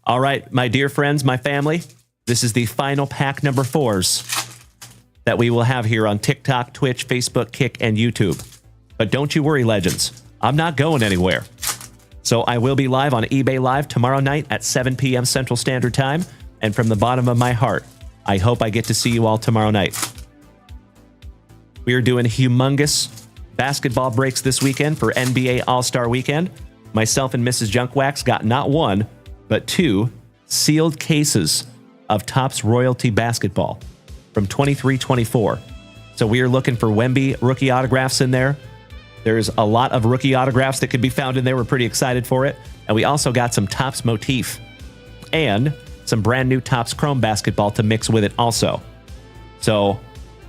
All right, my dear friends, my family, this is the final pack number 4s that we will have here on TikTok, Twitch, Facebook, Kick, and YouTube. But don't you worry, legends. I'm not going anywhere. So I will be live on eBay Live tomorrow night at 7 p.m. Central Standard Time. And from the bottom of my heart, I hope I get to see you all tomorrow night. We are doing humongous basketball breaks this weekend for NBA All-Star Weekend. Myself and Mrs. Junkwax got not one, but 2 sealed cases of Topps Royalty Basketball from 23-24. So we are looking for Wemby rookie autographs in there. There's a lot of rookie autographs that could be found in there. We're pretty excited for it. And we also got some Topps motif and some brand new Topps Chrome basketball to mix with it also. So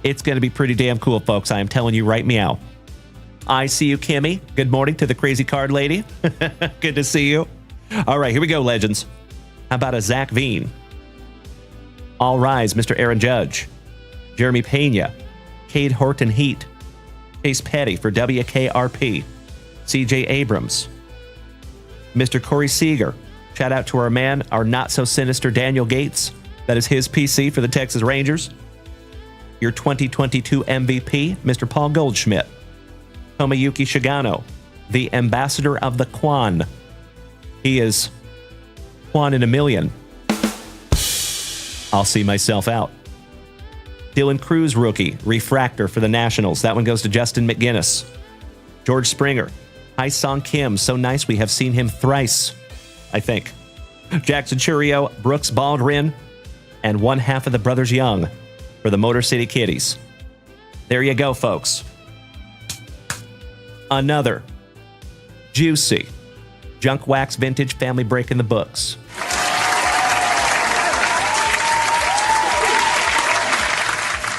it's going to be pretty damn cool, folks. I am telling you right meow. I see you, Kimmy. Good morning to the crazy card lady. Good to see you. All right, here we go, legends. How about a Zach Veen? All rise, Mr. Aaron Judge. Jeremy Pena. Cade Horton Heat. Chase Petty for WKRP. CJ Abrams. Mr. Corey Seager. Shout out to our man, our not-so-sinister Daniel Gates. That is his PC for the Texas Rangers. Your 2022 MVP, Mr. Paul Goldschmidt. Tomoyuki Shigano, the ambassador of the Quan. He is Quan in a million. I'll see myself out. Dylan Cruz rookie, refractor for the Nationals. That one goes to Justin McGinnis. George Springer. Hi Song Kim. So nice we have seen him thrice, I think. Jackson Churio, Brooks Baldwin, and one half of the Brothers Young for the Motor City Kitties. There you go, folks. Another juicy Junk Wax Vintage family break in the books.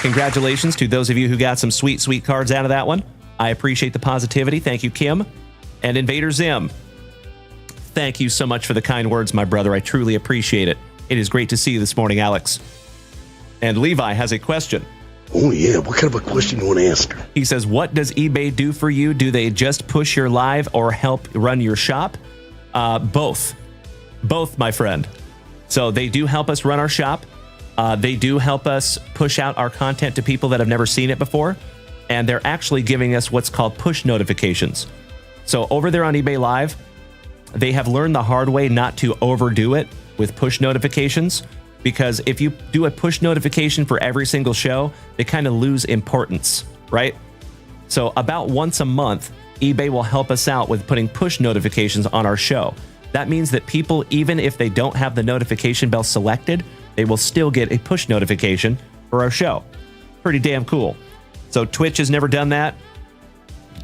Congratulations to those of you who got some sweet, sweet cards out of that one. I appreciate the positivity. Thank you, Kim. And Invader Zim, thank you so much for the kind words, my brother. I truly appreciate it. It is great to see you this morning, Alex. And Levi has a question. Oh, yeah. What kind of a question you want to ask her? He says, what does eBay do for you? Do they just push your live or help run your shop? Both. Both, my friend. So they do help us run our shop. They do help us push out our content to people that have never seen it before. And they're actually giving us what's called push notifications. So over there on eBay Live, they have learned the hard way not to overdo it with push notifications. Because if you do a push notification for every single show, they kind of lose importance, right? So about once a month, eBay will help us out with putting push notifications on our show. That means that people, even if they don't have the notification bell selected, they will still get a push notification for our show. Pretty damn cool. So Twitch has never done that.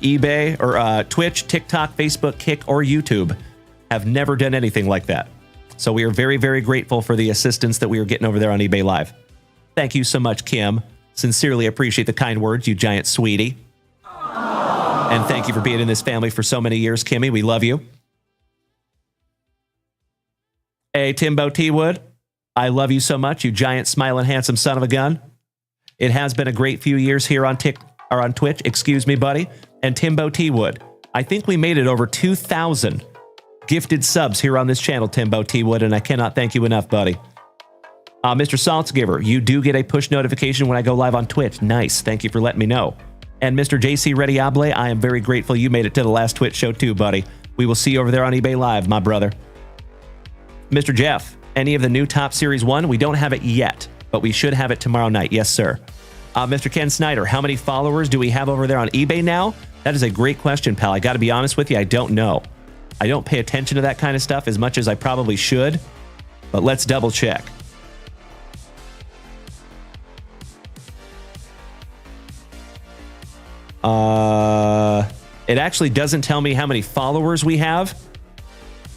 eBay or Twitch, TikTok, Facebook, Kick, or YouTube have never done anything like that. So we are very, very grateful for the assistance that we are getting over there on eBay Live. Thank you so much, Kim. Sincerely appreciate the kind words, you giant sweetie. And thank you for being in this family for so many years, Kimmy. We love you. Hey, Timbo T. Wood. I love you so much, you giant, smiling, handsome son of a gun. It has been a great few years here on Twitch. Excuse me, buddy. And Timbo T. Wood. I think we made it over 2,000 gifted subs here on this channel, Timbo T. Wood, and I cannot thank you enough, buddy. Mr. Saltzgiver, you do get a push notification when I go live on Twitch. Nice. Thank you for letting me know. And Mr. JC Rediable, I am very grateful you made it to the last Twitch show too, buddy. We will see you over there on eBay Live, my brother. Mr. Jeff, any of the new Top Series 1? We don't have it yet, but we should have it tomorrow night. Yes, sir. Mr. Ken Snyder, how many followers do we have over there on eBay now? That is a great question, pal. I got to be honest with you, I don't know. I don't pay attention to that kind of stuff as much as I probably should, but let's double check. It actually doesn't tell me how many followers we have,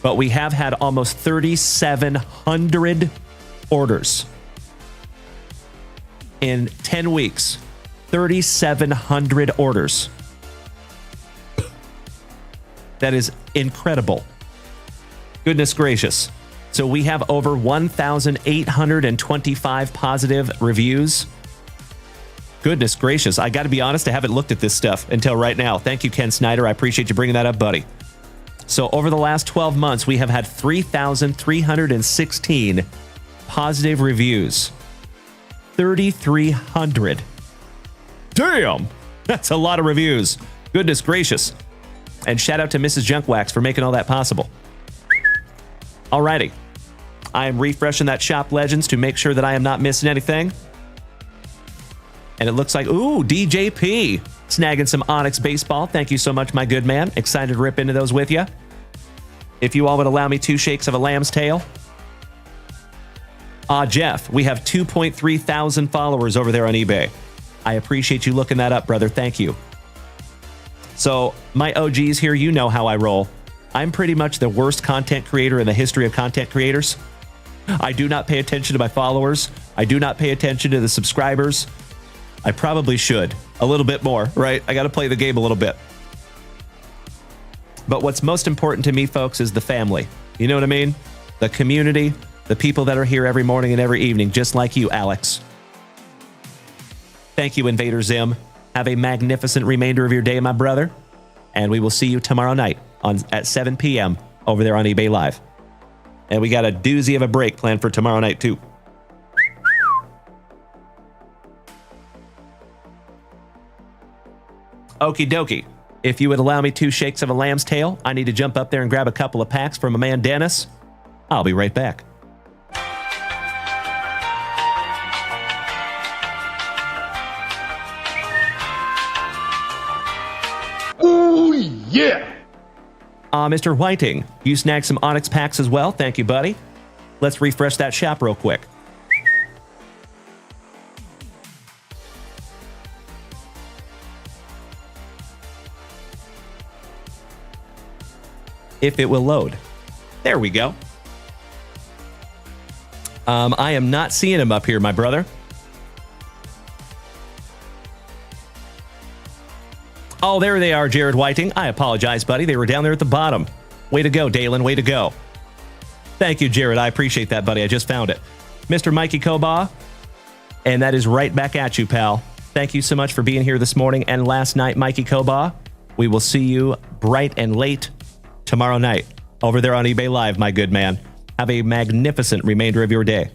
but we have had almost 3,700 orders in 10 weeks. 3,700 orders. That is incredible. Goodness gracious. So we have over 1,825 positive reviews. Goodness gracious. I got to be honest, I haven't looked at this stuff until right now. Thank you, Ken Snyder. I appreciate you bringing that up, buddy. So over the last 12 months, we have had 3,316 positive reviews. 3,300. Damn! That's a lot of reviews. Goodness gracious. And shout out to Mrs. Junkwax for making all that possible. Alrighty. I am refreshing that Shop Legends to make sure that I am not missing anything. And it looks like, ooh, DJP snagging some Onyx baseball. Thank you so much, my good man. Excited to rip into those with you. If you all would allow me 2 shakes of a lamb's tail. Jeff, we have 2.3 thousand followers over there on eBay. I appreciate you looking that up, brother. Thank you. So, my OGs here, you know how I roll. I'm pretty much the worst content creator in the history of content creators. I do not pay attention to my followers. I do not pay attention to the subscribers. I probably should. A little bit more, right? I got to play the game a little bit. But what's most important to me, folks, is the family. You know what I mean? The community, the people that are here every morning and every evening, just like you, Alex. Thank you, Invader Zim. Have a magnificent remainder of your day, my brother. And we will see you tomorrow night at 7 p.m. over there on eBay Live. And we got a doozy of a break planned for tomorrow night, too. Okie dokie. If you would allow me 2 shakes of a lamb's tail, I need to jump up there and grab a couple of packs from my man Dennis. I'll be right back. Oh, yeah. Mr. Whiting, you snagged some Onyx packs as well. Thank you, buddy. Let's refresh that shop real quick. If it will load. There we go. I am not seeing him up here, my brother. Oh, there they are, Jared Whiting. I apologize, buddy. They were down there at the bottom. Way to go, Dalen. Way to go. Thank you, Jared. I appreciate that, buddy. I just found it. Mr. Mikey Koba. And that is right back at you, pal. Thank you so much for being here this morning and last night, Mikey Koba. We will see you bright and late tomorrow night over there on eBay Live, my good man. Have a magnificent remainder of your day.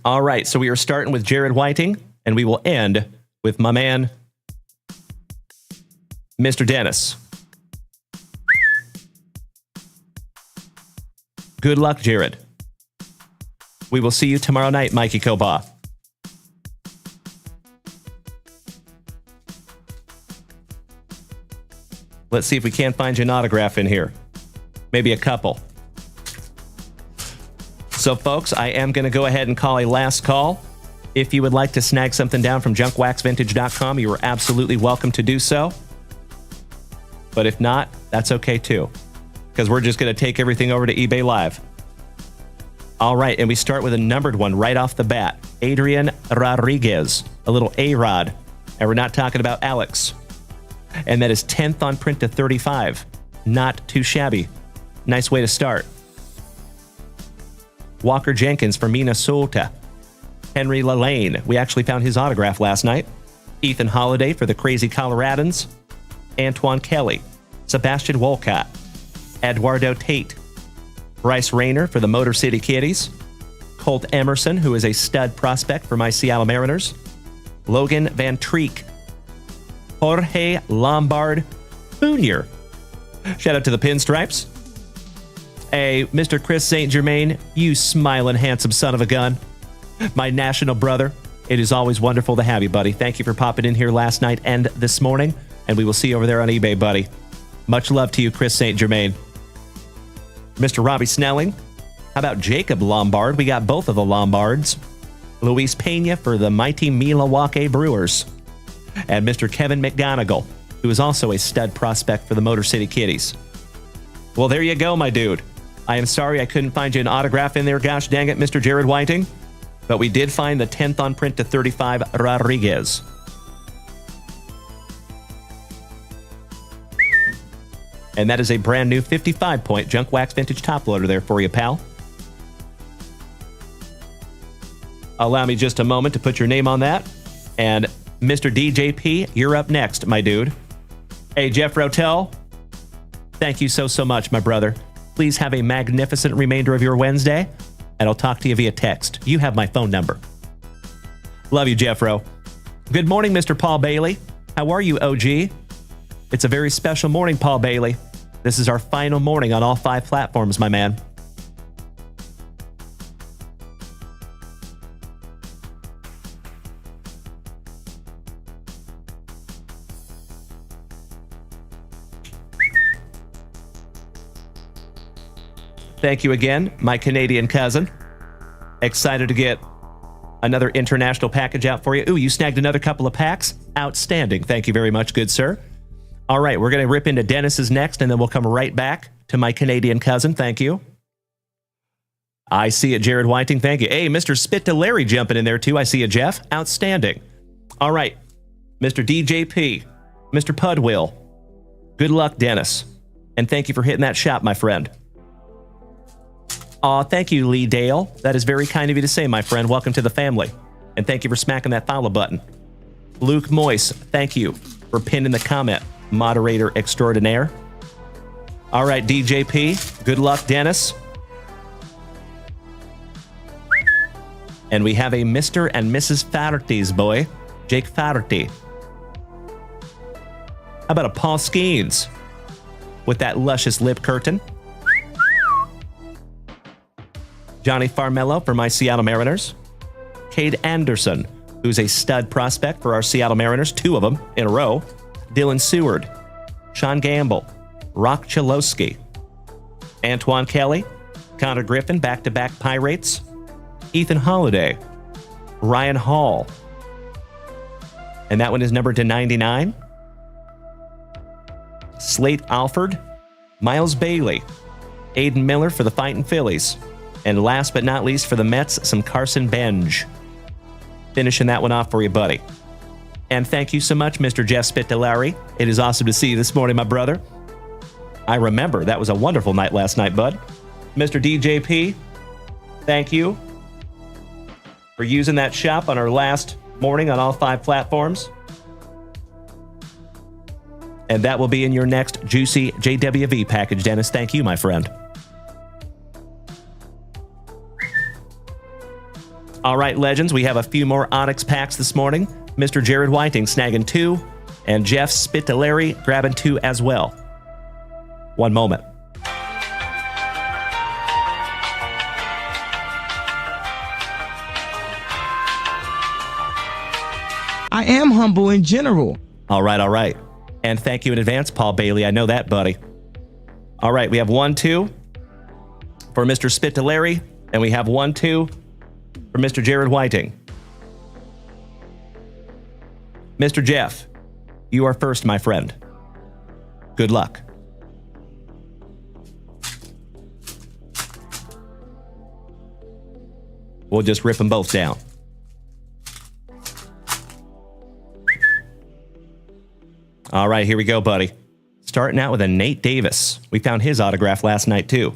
All right, so we are starting with Jared Whiting, and we will end with my man, Mr. Dennis. Good luck, Jared. We will see you tomorrow night, Mikey Koba. Let's see if we can't find you an autograph in here. Maybe a couple. So, folks, I am going to go ahead and call a last call. If you would like to snag something down from junkwaxvintage.com, you are absolutely welcome to do so. But if not, that's okay too, because we're just going to take everything over to eBay Live. All right, and we start with a numbered one right off the bat. Adrian Rodriguez, a little A-Rod. And we're not talking about Alex. And that is 10th on print to 35. Not too shabby. Nice way to start. Walker Jenkins from Minnesota. Henry Lalane. We actually found his autograph last night. Ethan Holiday for the Crazy Coloradans. Antoine Kelly. Sebastian Wolcott. Eduardo Tate. Bryce Rayner for the Motor City Kitties. Colt Emerson, who is a stud prospect for my Seattle Mariners. Logan Van Treek. Jorge Lombard Jr. Shout out to the Pinstripes. Hey, Mr. Chris St. Germain, you smiling, handsome son of a gun. My national brother, it is always wonderful to have you, buddy. Thank you for popping in here last night and this morning, and we will see you over there on eBay, buddy. Much love to you, Chris St. Germain. Mr. Robbie Snelling. How about Jacob Lombard? We got both of the Lombards. Luis Pena for the mighty Milwaukee Brewers. And Mr. Kevin McGonigal, who is also a stud prospect for the Motor City Kitties. Well, there you go, my dude. I am sorry I couldn't find you an autograph in there, gosh dang it, Mr. Jared Whiting. But we did find the 10th on print to 35 Rodriguez. And that is a brand new 55-point Junk Wax Vintage top loader there for you, pal. Allow me just a moment to put your name on that. And Mr. DJP, you're up next, my dude. Hey, Jeff Rotel, thank you so much, my brother. Please have a magnificent remainder of your Wednesday, and I'll talk to you via text. You have my phone number. Love you, Jeffro. Good morning, Mr. Paul Bailey. How are you, OG? It's a very special morning, Paul Bailey. This is our final morning on all 5 platforms, my man. Thank you again, my Canadian cousin. Excited to get another international package out for you. Ooh, you snagged another couple of packs? Outstanding. Thank you very much, good sir. All right, we're going to rip into Dennis's next, and then we'll come right back to my Canadian cousin. Thank you. I see it, Jared Whiting. Thank you. Hey, Mr. Spit to Larry jumping in there, too. I see you, Jeff. Outstanding. All right, Mr. DJP, Mr. Pudwill. Good luck, Dennis. And thank you for hitting that shot, my friend. Aw, thank you, Lee Dale. That is very kind of you to say, my friend. Welcome to the family. And thank you for smacking that follow button. Luke Moyce, thank you for pinning the comment. Moderator extraordinaire. All right, DJP. Good luck, Dennis. And we have a Mr. and Mrs. Farty's boy, Jake Farty. How about a Paul Skeens with that luscious lip curtain? Johnny Farmello for my Seattle Mariners. Cade Anderson, who's a stud prospect for our Seattle Mariners, 2 of them in a row. Dylan Seward, Sean Gamble, Rock Chalowski, Antoine Kelly, Connor Griffin, back-to-back Pirates, Ethan Holiday, Ryan Hall, and that one is numbered to 99. Slate Alford, Miles Bailey, Aiden Miller for the Fightin' Phillies, and last but not least for the Mets, some Carson Benj. Finishing that one off for you, buddy. And thank you so much, Mr. Jeff Spittalari. It is awesome to see you this morning, my brother. I remember that was a wonderful night last night, bud. Mr. DJP, thank you for using that shop on our last morning on all 5 platforms. And that will be in your next juicy JWV package, Dennis. Thank you, my friend. All right, legends, we have a few more Onyx packs this morning. Mr. Jared Whiting snagging 2, and Jeff Spittalari grabbing 2 as well. One moment. I am humble in general. All right, all right. And thank you in advance, Paul Bailey. I know that, buddy. All right, we have 1, 2 for Mr. Spittalari, and we have 1, 2 for Mr. Jared Whiting. Mr. Jeff, you are first, my friend. Good luck. We'll just rip them both down. All right, here we go, buddy. Starting out with a Nate Davis. We found his autograph last night, too.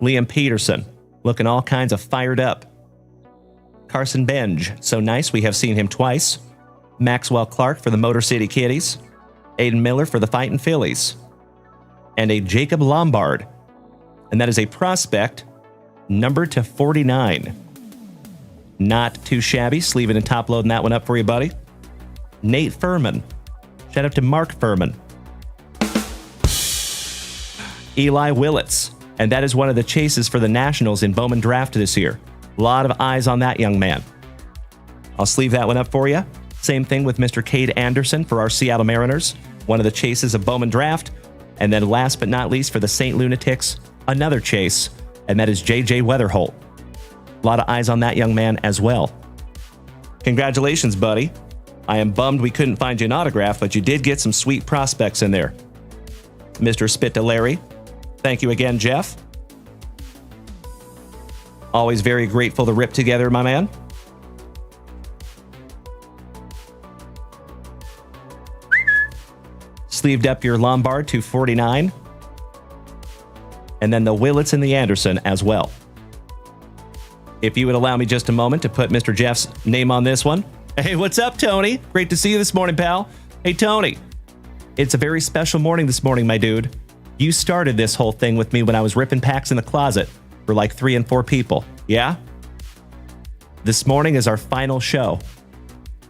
Liam Peterson, looking all kinds of fired up. Carson Benj, so nice, we have seen him twice. Maxwell Clark for the Motor City Kitties. Aiden Miller for the Fightin' Phillies. And a Jacob Lombard. And that is a prospect, numbered to 49. Not too shabby, sleeving and top loading that one up for you, buddy. Nate Furman. Shout out to Mark Furman. Eli Willits. And that is one of the chases for the Nationals in Bowman Draft this year. A lot of eyes on that young man. I'll sleeve that one up for you. Same thing with Mr. Cade Anderson for our Seattle Mariners. One of the chases of Bowman Draft. And then last but not least for the St. Lunatics, another chase. And that is J.J. Weatherholt. A lot of eyes on that young man as well. Congratulations, buddy. I am bummed we couldn't find you an autograph, but you did get some sweet prospects in there. Mr. Spittalari, thank you again, Jeff. Always very grateful to rip together, my man. Sleeved up your Lombard to 49. And then the Willits and the Anderson as well. If you would allow me just a moment to put Mr. Jeff's name on this one. Hey, what's up, Tony? Great to see you this morning, pal. Hey, Tony. It's a very special morning this morning, my dude. You started this whole thing with me when I was ripping packs in the closet for like 3 and 4 people. Yeah? This morning is our final show.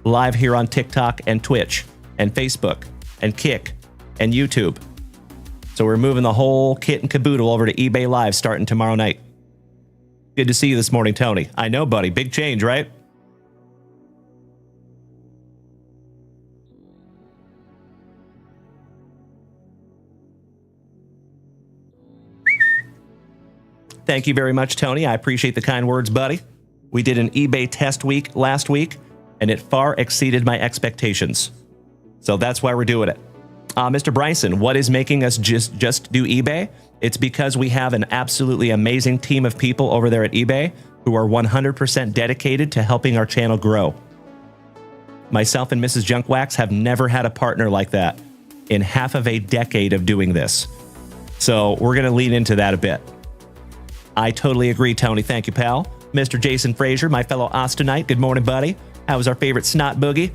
live here on TikTok and Twitch and Facebook and Kick and YouTube. So we're moving the whole kit and caboodle over to eBay Live starting tomorrow night. Good to see you this morning, Tony. I know, buddy. Big change, right? Thank you very much, Tony. I appreciate the kind words, buddy. We did an eBay test week last week, and it far exceeded my expectations. So that's why we're doing it. Mr. Bryson, what is making us just do eBay? It's because we have an absolutely amazing team of people over there at eBay who are 100% dedicated to helping our channel grow. Myself and Mrs. Junkwax have never had a partner like that in half of a decade of doing this. So we're going to lean into that a bit. I totally agree, Tony. Thank you, pal. Mr. Jason Frazier, my fellow Austinite. Good morning, buddy. How was our favorite snot boogie?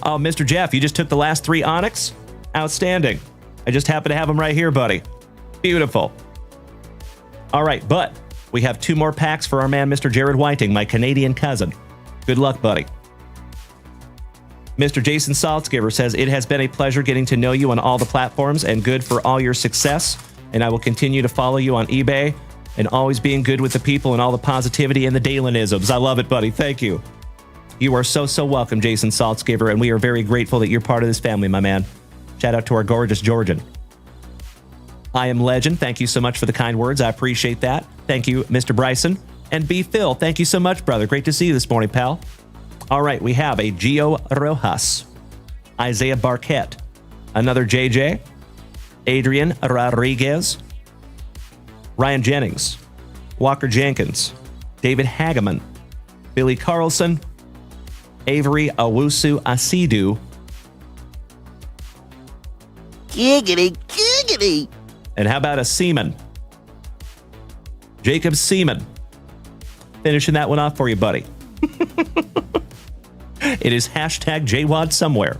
Oh, Mr. Jeff, you just took the last 3 Onyx? Outstanding. I just happen to have them right here, buddy. Beautiful. All right, but we have 2 more packs for our man, Mr. Jared Whiting, my Canadian cousin. Good luck, buddy. Mr. Jason Saltzgiver says, it has been a pleasure getting to know you on all the platforms and good for all your success. And I will continue to follow you on eBay and always being good with the people and all the positivity and the Dalenisms. I love it, buddy. Thank you. You are so welcome, Jason Saltzgiver, and we are very grateful that you're part of this family, my man. Shout out to our gorgeous Georgian. I am Legend. Thank you so much for the kind words. I appreciate that. Thank you, Mr. Bryson. And B. Phil, thank you so much, brother. Great to see you this morning, pal. All right, we have a Gio Rojas, Isaiah Barquette, another JJ, Adrian Rodriguez, Ryan Jennings, Walker Jenkins, David Hageman, Billy Carlson, Avery Owusu Asidu, Giggity. and how about a Seaman? Jacob Seaman. Finishing that one off for you, buddy. It is hashtag JWAD somewhere.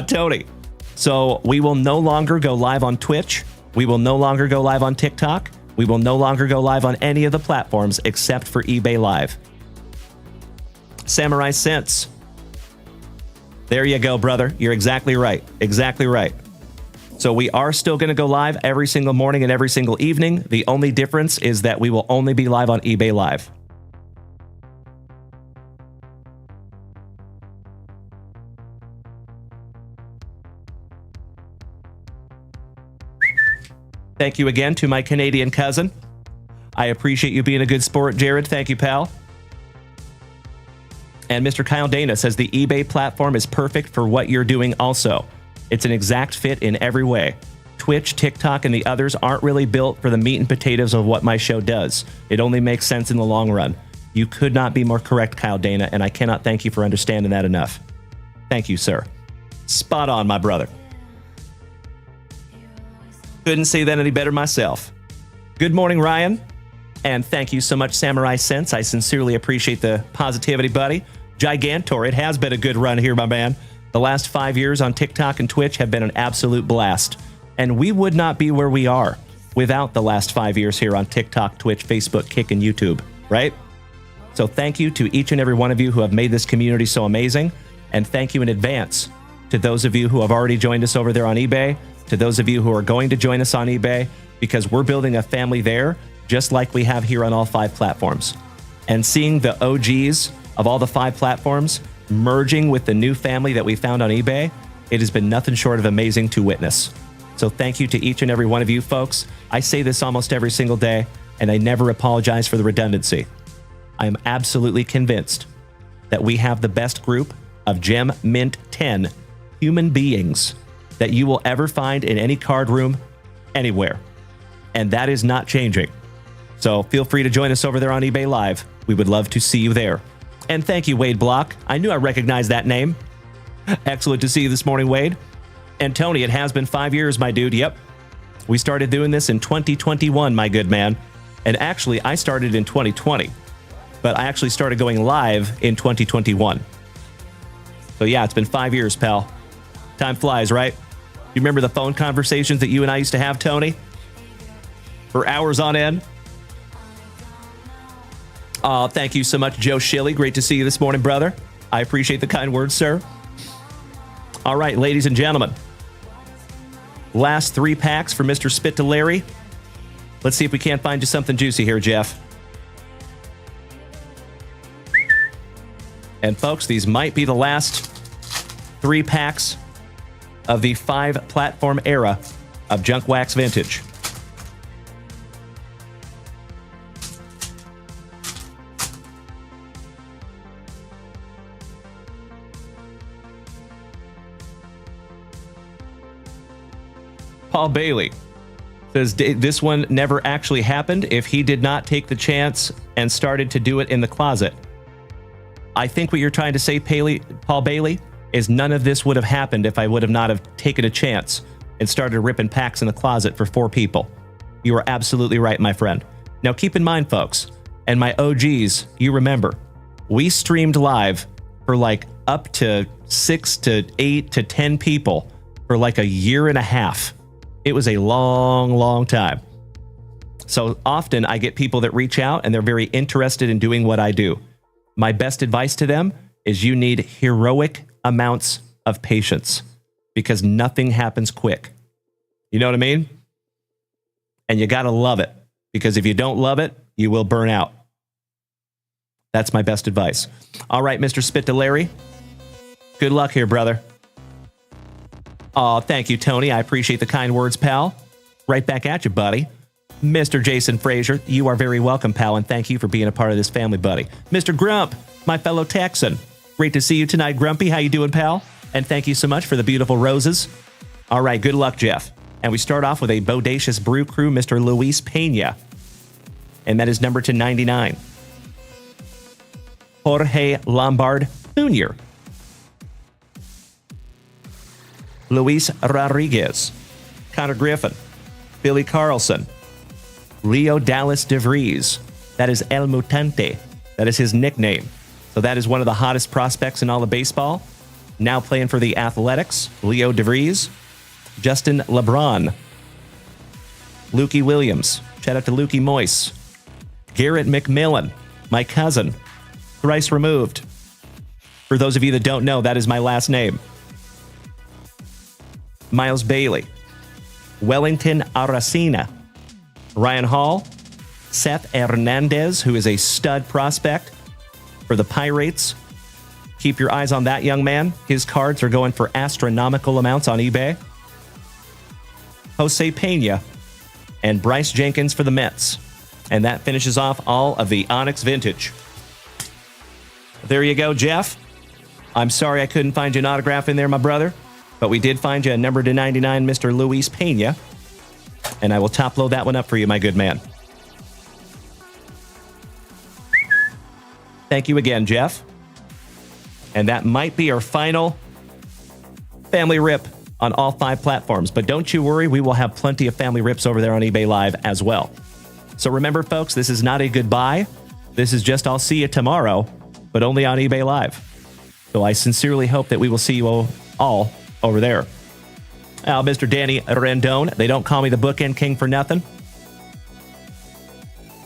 Tony. So we will no longer go live on Twitch. We will no longer go live on TikTok. We will no longer go live on any of the platforms except for eBay Live. Samurai Sense. There you go, brother. You're exactly right. Exactly right. So we are still going to go live every single morning and every single evening. The only difference is that we will only be live on eBay Live. Thank you again to my Canadian cousin. I appreciate you being a good sport, Jared. Thank you, pal. And Mr. Kyle Dana says the eBay platform is perfect for what you're doing also. It's an exact fit in every way. Twitch, TikTok, and the others aren't really built for the meat and potatoes of what my show does. It only makes sense in the long run. You could not be more correct, Kyle Dana, and I cannot thank you for understanding that enough. Thank you, sir. Spot on, my brother. Couldn't say that any better myself. Good morning, Ryan. And thank you so much, Samurai Sense. I sincerely appreciate the positivity, buddy. Gigantor, it has been a good run here, my man. The last 5 years on TikTok and Twitch have been an absolute blast. And we would not be where we are without the last 5 years here on TikTok, Twitch, Facebook, Kick, and YouTube, right? So thank you to each and every one of you who have made this community so amazing. And thank you in advance to those of you who have already joined us over there on eBay, to those of you who are going to join us on eBay, because we're building a family there, just like we have here on all 5 platforms. And seeing the OGs of all the 5 platforms merging with the new family that we found on eBay, it has been nothing short of amazing to witness. So thank you to each and every one of you folks. I say this almost every single day, and I never apologize for the redundancy. I am absolutely convinced that we have the best group of Gem Mint 10 human beings that you will ever find in any card room anywhere. And that is not changing. So feel free to join us over there on eBay Live. We would love to see you there. And thank you, Wade Block. I knew I recognized that name. Excellent to see you this morning, Wade. And Tony, it has been 5 years, my dude. Yep. We started doing this in 2021, my good man. And actually, I started in 2020. But I actually started going live in 2021. So yeah, it's been 5 years, pal. Time flies, right? You remember the phone conversations that you and I used to have, Tony? For hours on end? Thank you so much, Joe Shilley. Great to see you this morning, brother. I appreciate the kind words, sir. All right, ladies and gentlemen. Last 3 packs for Mr. Spit to Larry. Let's see if we can't find you something juicy here, Jeff. And folks, these might be the last 3 packs of the 5 platform era of Junk Wax Vintage. Paul Bailey says this one never actually happened if he did not take the chance and started to do it in the closet. I think what you're trying to say, Paul Bailey, is none of this would have happened if I would have not have taken a chance and started ripping packs in the closet for 4 people. You are absolutely right, my friend. Now keep in mind, folks, and my OGs, you remember, we streamed live for like up to 6 to 8 to 10 people for like a year and a half. It was a long, long time. So often I get people that reach out and they're very interested in doing what I do. My best advice to them is you need heroic amounts of patience because nothing happens quick. You know what I mean? And you got to love it because if you don't love it, you will burn out. That's my best advice. All right, Mr. Spit to Larry. Good luck here, brother. Oh, thank you, Tony. I appreciate the kind words, pal. Right back at you, buddy. Mr. Jason Frazier, you are very welcome, pal, and thank you for being a part of this family, buddy. Mr. Grump, my fellow Texan. Great to see you tonight, Grumpy. How you doing, pal? And thank you so much for the beautiful roses. All right, good luck, Jeff. And we start off with a Bodacious Brew Crew, Mr. Luis Pena. And that is number to 99. Jorge Lombard Jr., Luis Rodriguez, Connor Griffin, Billy Carlson, Leo Dallas DeVries. That is El Mutante. That is his nickname. So that is one of the hottest prospects in all of baseball. Now playing for the Athletics, Leo DeVries, Justin LeBron, Lukey Williams. Shout out to Lukey Moise. Garrett McMillan, my cousin, thrice removed. For those of you that don't know, that is my last name. Miles Bailey, Wellington Aracena, Ryan Hall, Seth Hernandez, who is a stud prospect for the Pirates. Keep your eyes on that young man. His cards are going for astronomical amounts on eBay. Jose Pena and Bryce Jenkins for the Mets. And that finishes off all of the Onyx Vintage. There you go, Jeff. I'm sorry I couldn't find you an autograph in there, my brother. But we did find you a number to 99, Mr. Luis Pena. And I will top load that one up for you, my good man. Thank you again, Jeff. And that might be our final family rip on all 5 platforms. But don't you worry, we will have plenty of family rips over there on eBay Live as well. So remember, folks, this is not a goodbye. This is just I'll see you tomorrow, but only on eBay Live. So I sincerely hope that we will see you all over there. Now, Mr. Danny Rendon, they don't call me the Bookend King for nothing.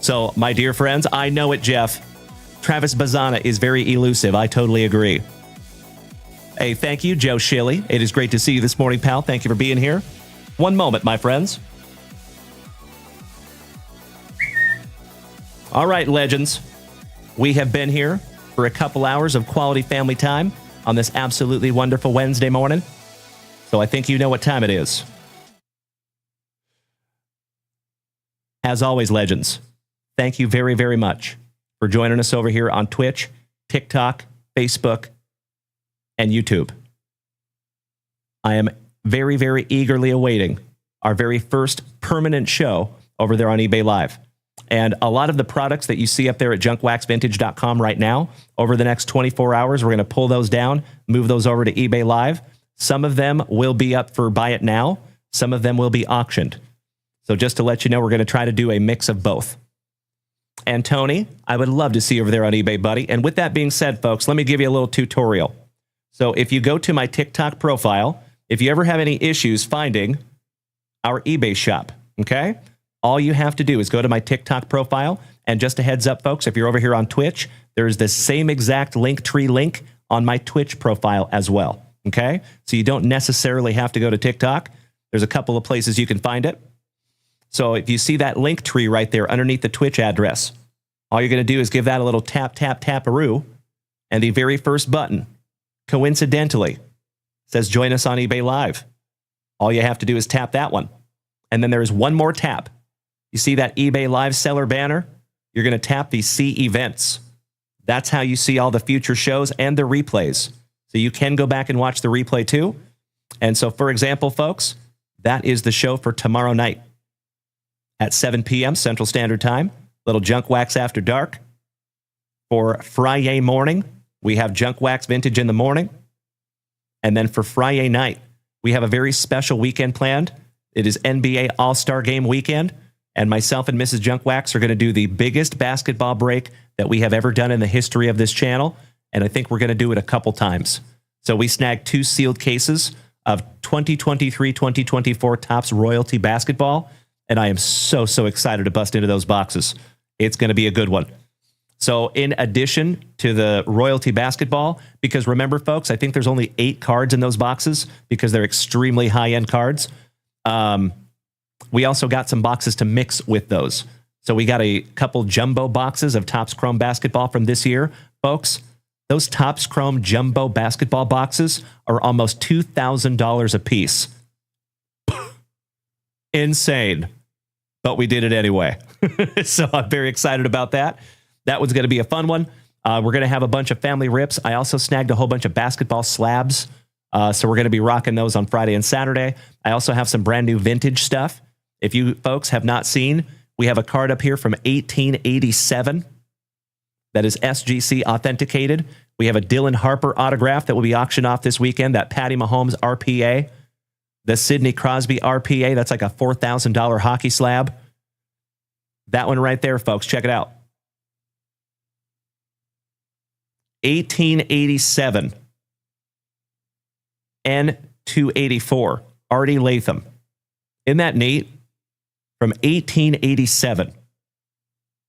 So, my dear friends, I know it, Jeff. Travis Bazana is very elusive. I totally agree. Hey, thank you, Joe Shilley. It is great to see you this morning, pal. Thank you for being here. One moment, my friends. All right, legends. We have been here for a couple hours of quality family time on this absolutely wonderful Wednesday morning. So I think you know what time it is. As always, legends, thank you very, very much for joining us over here on Twitch, TikTok, Facebook, and YouTube. I am very, very eagerly awaiting our very first permanent show over there on eBay Live. And a lot of the products that you see up there at junkwaxvintage.com right now, over the next 24 hours, we're going to pull those down, move those over to eBay Live. Some of them will be up for buy it now. Some of them will be auctioned. So just to let you know, we're going to try to do a mix of both. And Tony, I would love to see you over there on eBay, buddy. And with that being said, folks, let me give you a little tutorial. So if you go to my TikTok profile, if you ever have any issues finding our eBay shop, okay? All you have to do is go to my TikTok profile. And just a heads up, folks, if you're over here on Twitch, there's the same exact Linktree link on my Twitch profile as well. Okay? So you don't necessarily have to go to TikTok. There's a couple of places you can find it. So if you see that link tree right there underneath the Twitch address, all you're going to do is give that a little tap, tap, tap-a-roo. And the very first button, coincidentally, says join us on eBay Live. All you have to do is tap that one. And then there is one more tap. You see that eBay Live seller banner? You're going to tap the See Events. That's how you see all the future shows and the replays. So you can go back and watch the replay too. And so, for example, folks, that is the show for tomorrow night at 7 p.m. Central Standard Time. Little Junk Wax After Dark. For Friday morning, we have Junk Wax Vintage in the morning. And then for Friday night, we have a very special weekend planned. It is NBA All-Star Game weekend. And myself and Mrs. Junk Wax are going to do the biggest basketball break that we have ever done in the history of this channel. And I think we're going to do it a couple times. So we snagged 2 sealed cases of 2023-2024 Topps Royalty Basketball. And I am so excited to bust into those boxes. It's going to be a good one. So in addition to the Royalty Basketball, because remember, folks, I think there's only 8 cards in those boxes because they're extremely high-end cards. We also got some boxes to mix with those. So we got a couple jumbo boxes of Topps Chrome Basketball from this year. Folks, those Topps Chrome jumbo basketball boxes are almost $2,000 a piece. Insane. But we did it anyway. So I'm very excited about that. That one's going to be a fun one. We're going to have a bunch of family rips. I also snagged a whole bunch of basketball slabs. So we're going to be rocking those on Friday and Saturday. I also have some brand new vintage stuff. If you folks have not seen, we have a card up here from 1887 that is SGC authenticated. We have a Dylan Harper autograph that will be auctioned off this weekend, that Patty Mahomes RPA, the Sidney Crosby RPA. That's like a $4,000 hockey slab. That one right there, folks. Check it out. 1887. N284. Artie Latham. Isn't that neat? From 1887.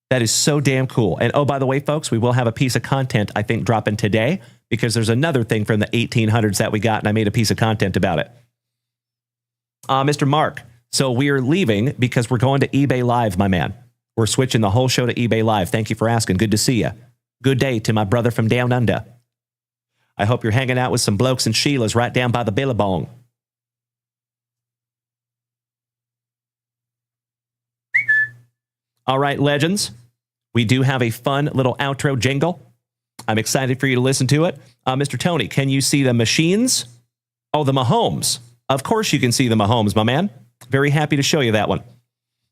That is so damn cool. And oh, by the way, folks, we will have a piece of content, I think, dropping today because there's another thing from the 1800s that we got, and I made a piece of content about it. Mr. Mark, so we are leaving because we're going to eBay Live, my man. We're switching the whole show to eBay Live. Thank you for asking. Good to see you. Good day to my brother from down under. I hope you're hanging out with some blokes and Sheilas right down by the Billabong. All right, legends. We do have a fun little outro jingle. I'm excited for you to listen to it. Mr. Tony, can you see the machines? Oh, the Mahomes. Of course you can see the Mahomes, my man. Very happy to show you that one.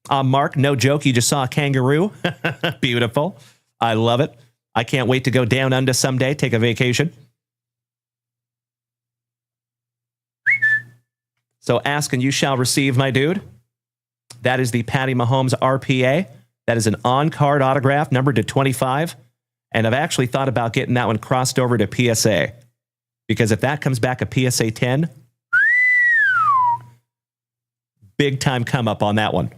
Mark, no joke, you just saw a kangaroo. Beautiful. I love it. I can't wait to go down under someday, take a vacation. So ask and you shall receive, my dude. That is the Patty Mahomes RPA. That is an on-card autograph, numbered to 25. And I've actually thought about getting that one crossed over to PSA. Because if that comes back a PSA 10, big time come up on that one.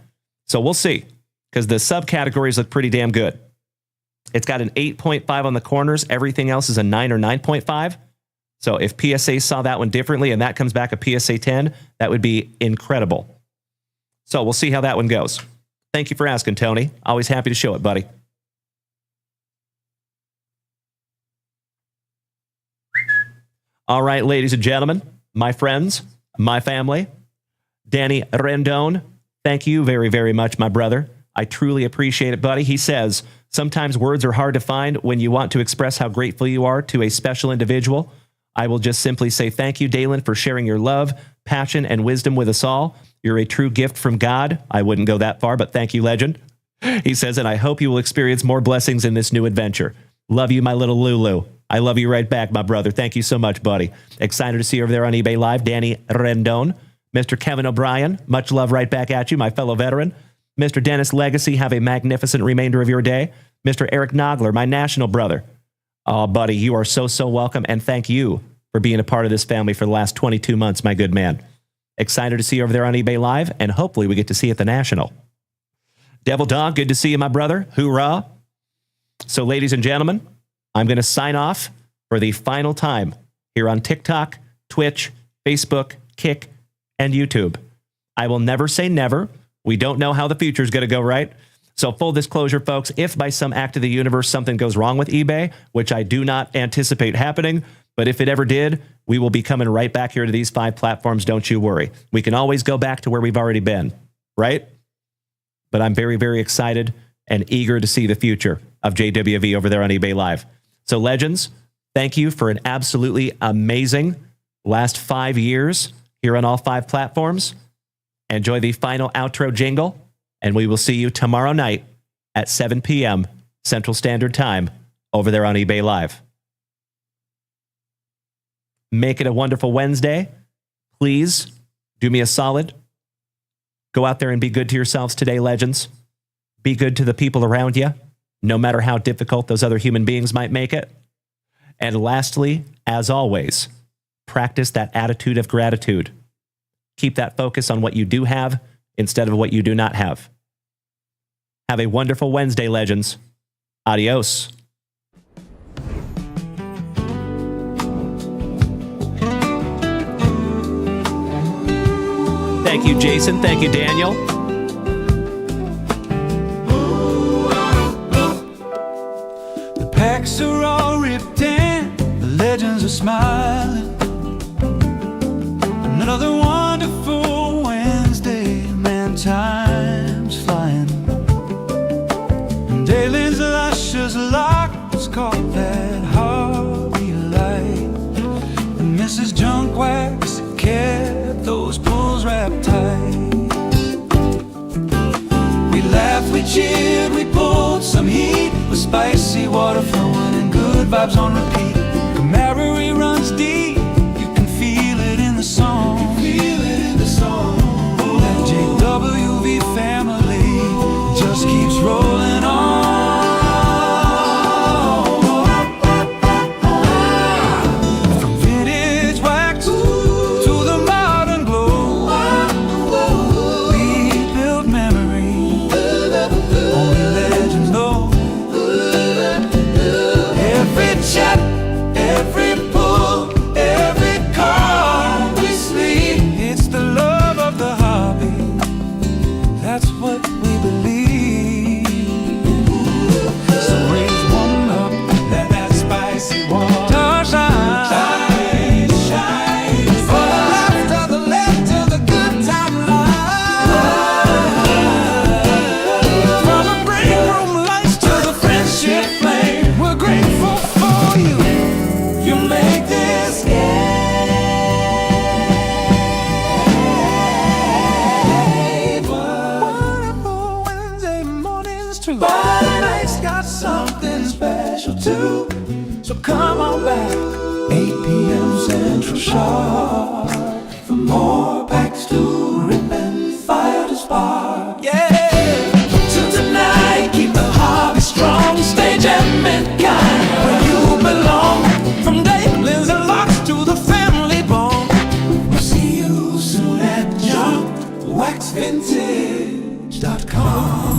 So we'll see. Because the subcategories look pretty damn good. It's got an 8.5 on the corners. Everything else is a 9 or 9.5. So if PSA saw that one differently and that comes back a PSA 10, that would be incredible. So we'll see how that one goes. Thank you for asking, Tony. Always happy to show it, buddy. All right, ladies and gentlemen, my friends, my family, Danny Rendon, thank you very, very much, my brother. I truly appreciate it, buddy. He says, sometimes words are hard to find when you want to express how grateful you are to a special individual. I will just simply say thank you, Dalen, for sharing your love, passion, and wisdom with us all. You're a true gift from God. I wouldn't go that far, but thank you, legend. He says, and I hope you will experience more blessings in this new adventure. Love you, my little Lulu. I love you right back, my brother. Thank you so much, buddy. Excited to see you over there on eBay Live. Danny Rendon. Mr. Kevin O'Brien, much love right back at you, my fellow veteran. Mr. Dennis Legacy, have a magnificent remainder of your day. Mr. Eric Nogler, my national brother. Oh, buddy, you are so, so welcome, and thank you for being a part of this family for the last 22 months, my good man. Excited to see you over there on eBay Live, and hopefully we get to see you at the National. Devil Dog, good to see you, my brother. Hoorah. So, ladies and gentlemen, I'm going to sign off for the final time here on TikTok, Twitch, Facebook, Kick, and YouTube. I will never say never. We don't know how the future is going to go, right? So full disclosure, folks, if by some act of the universe something goes wrong with eBay, which I do not anticipate happening, but if it ever did, we will be coming right back here to these 5 platforms. Don't you worry. We can always go back to where we've already been, right? But I'm very, very excited and eager to see the future of JWV over there on eBay Live. So legends, thank you for an absolutely amazing last 5 years here on all 5 platforms. Enjoy the final outro jingle, and we will see you tomorrow night at 7 p.m. Central Standard Time over there on eBay Live. Make it a wonderful Wednesday. Please do me a solid. Go out there and be good to yourselves today, legends. Be good to the people around you, no matter how difficult those other human beings might make it. And lastly, as always, practice that attitude of gratitude. Keep that focus on what you do have instead of what you do not have. Have a wonderful Wednesday, legends. Adios. Thank you, Jason. Thank you, Daniel. The packs are all ripped in, the legends are smiling. Another wonderful Wednesday, man, time's flying. And Dalen's luscious locks caught that Harvey light. And Mrs. Junkwax kept those pulls wrapped tight. We laughed, we cheered, we pulled some heat with spicy water flowing and good vibes on repeat. Camaraderie runs deep, you can feel it in the song. That JWV family just keeps rolling on. From vintage wax to the modern glow, we build memories only legends know. Every chat, every pull, every card we sleep, it's the love of the hobby, that's what we believe. So raise one up, let that spicy water shine, shine. For the laughter, the laughter, the good time life. From the break room lights to the friendship flame, we're grateful for you. You make this wonderful Wednesday mornings true. But tonight's got something special too. So come on back, 8 p.m. Central Sharp, for more packs to rip and fire to spark. Yeah, till tonight, keep the hobby strong, stay jamming kind, where you belong. From Dalen's and locks to the family bone. We'll see you soon at JunkWaxVintage.com.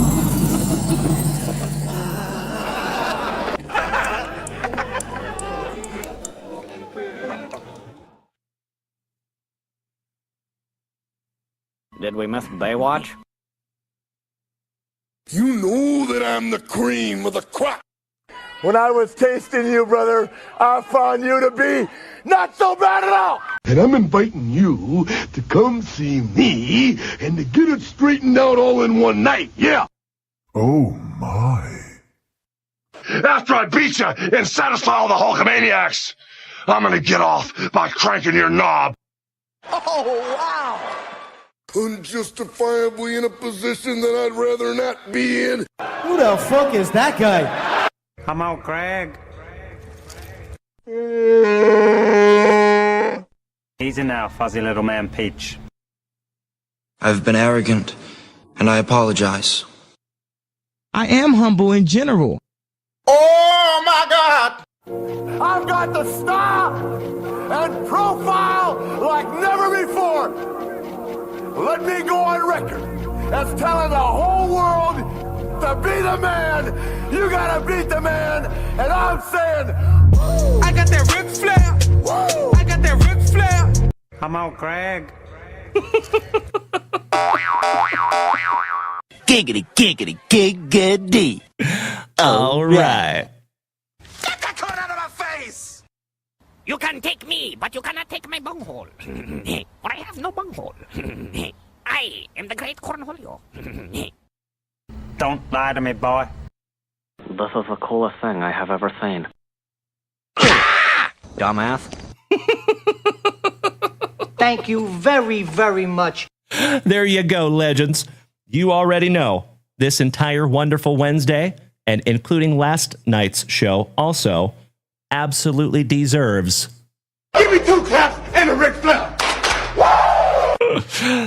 Did we miss Baywatch? You know that I'm the cream of the crop. When I was tasting you, brother, I found you to be not so bad at all. And I'm inviting you to come see me and to get it straightened out all in one night, yeah. Oh, my. After I beat you and satisfy all the Hulkamaniacs, I'm gonna get off by cranking your knob. Oh, wow. Unjustifiably in a position that I'd rather not be in. Who the fuck is that guy? Come on, Craig. Easy now, fuzzy little man Peach. I've been arrogant, and I apologize. I am humble in general. Oh, my God. I've got the style and profile like never before. Let me go on record as telling the whole world to be the man. You gotta beat the man. And I'm saying, I got that Ric Flair. I got that Ric Flair. Come on, Craig. Giggity, giggity, giggity. All right. Get that card out of my face. You can take me, but you cannot take my bunghole. For I have no bunghole. I am the great Cornholio. Don't lie to me, boy. This is the coolest thing I have ever seen. Dumbass. Thank you very, very much. There you go, legends. You already know this entire wonderful Wednesday, and including last night's show, also absolutely deserves. Give me 2 claps and a Ric Flair.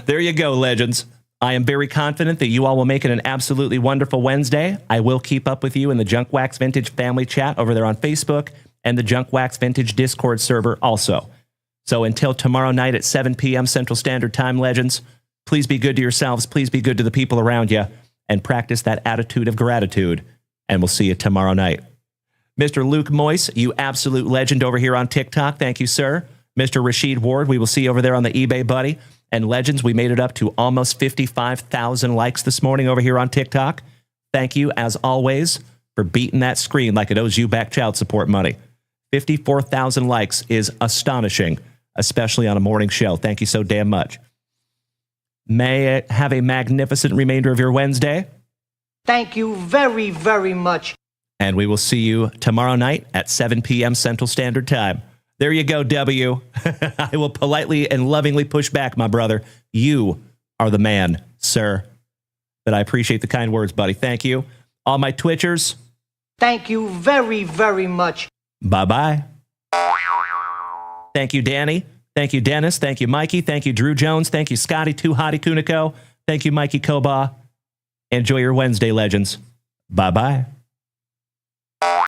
There you go, legends. I am very confident that you all will make it an absolutely wonderful Wednesday. I will keep up with you in the Junk Wax Vintage family chat over there on Facebook and the Junk Wax Vintage Discord server also. So until tomorrow night at 7 p.m. Central Standard Time, legends, please be good to yourselves. Please be good to the people around you and practice that attitude of gratitude. And we'll see you tomorrow night. Mr. Luke Moyce, you absolute legend over here on TikTok. Thank you, sir. Mr. Rashid Ward, we will see you over there on the eBay, buddy. And legends, we made it up to almost 55,000 likes this morning over here on TikTok. Thank you, as always, for beating that screen like it owes you back child support money. 54,000 likes is astonishing, especially on a morning show. Thank you so damn much. May it have a magnificent remainder of your Wednesday. Thank you very, very much. And we will see you tomorrow night at 7 p.m. Central Standard Time. There you go, W. I will politely and lovingly push back, my brother. You are the man, sir. But I appreciate the kind words, buddy. Thank you. All my Twitchers. Thank you very, very much. Bye-bye. Thank you, Danny. Thank you, Dennis. Thank you, Mikey. Thank you, Drew Jones. Thank you, Scotty Too Hottie Kuniko. Thank you, Mikey Koba. Enjoy your Wednesday, legends. Bye-bye.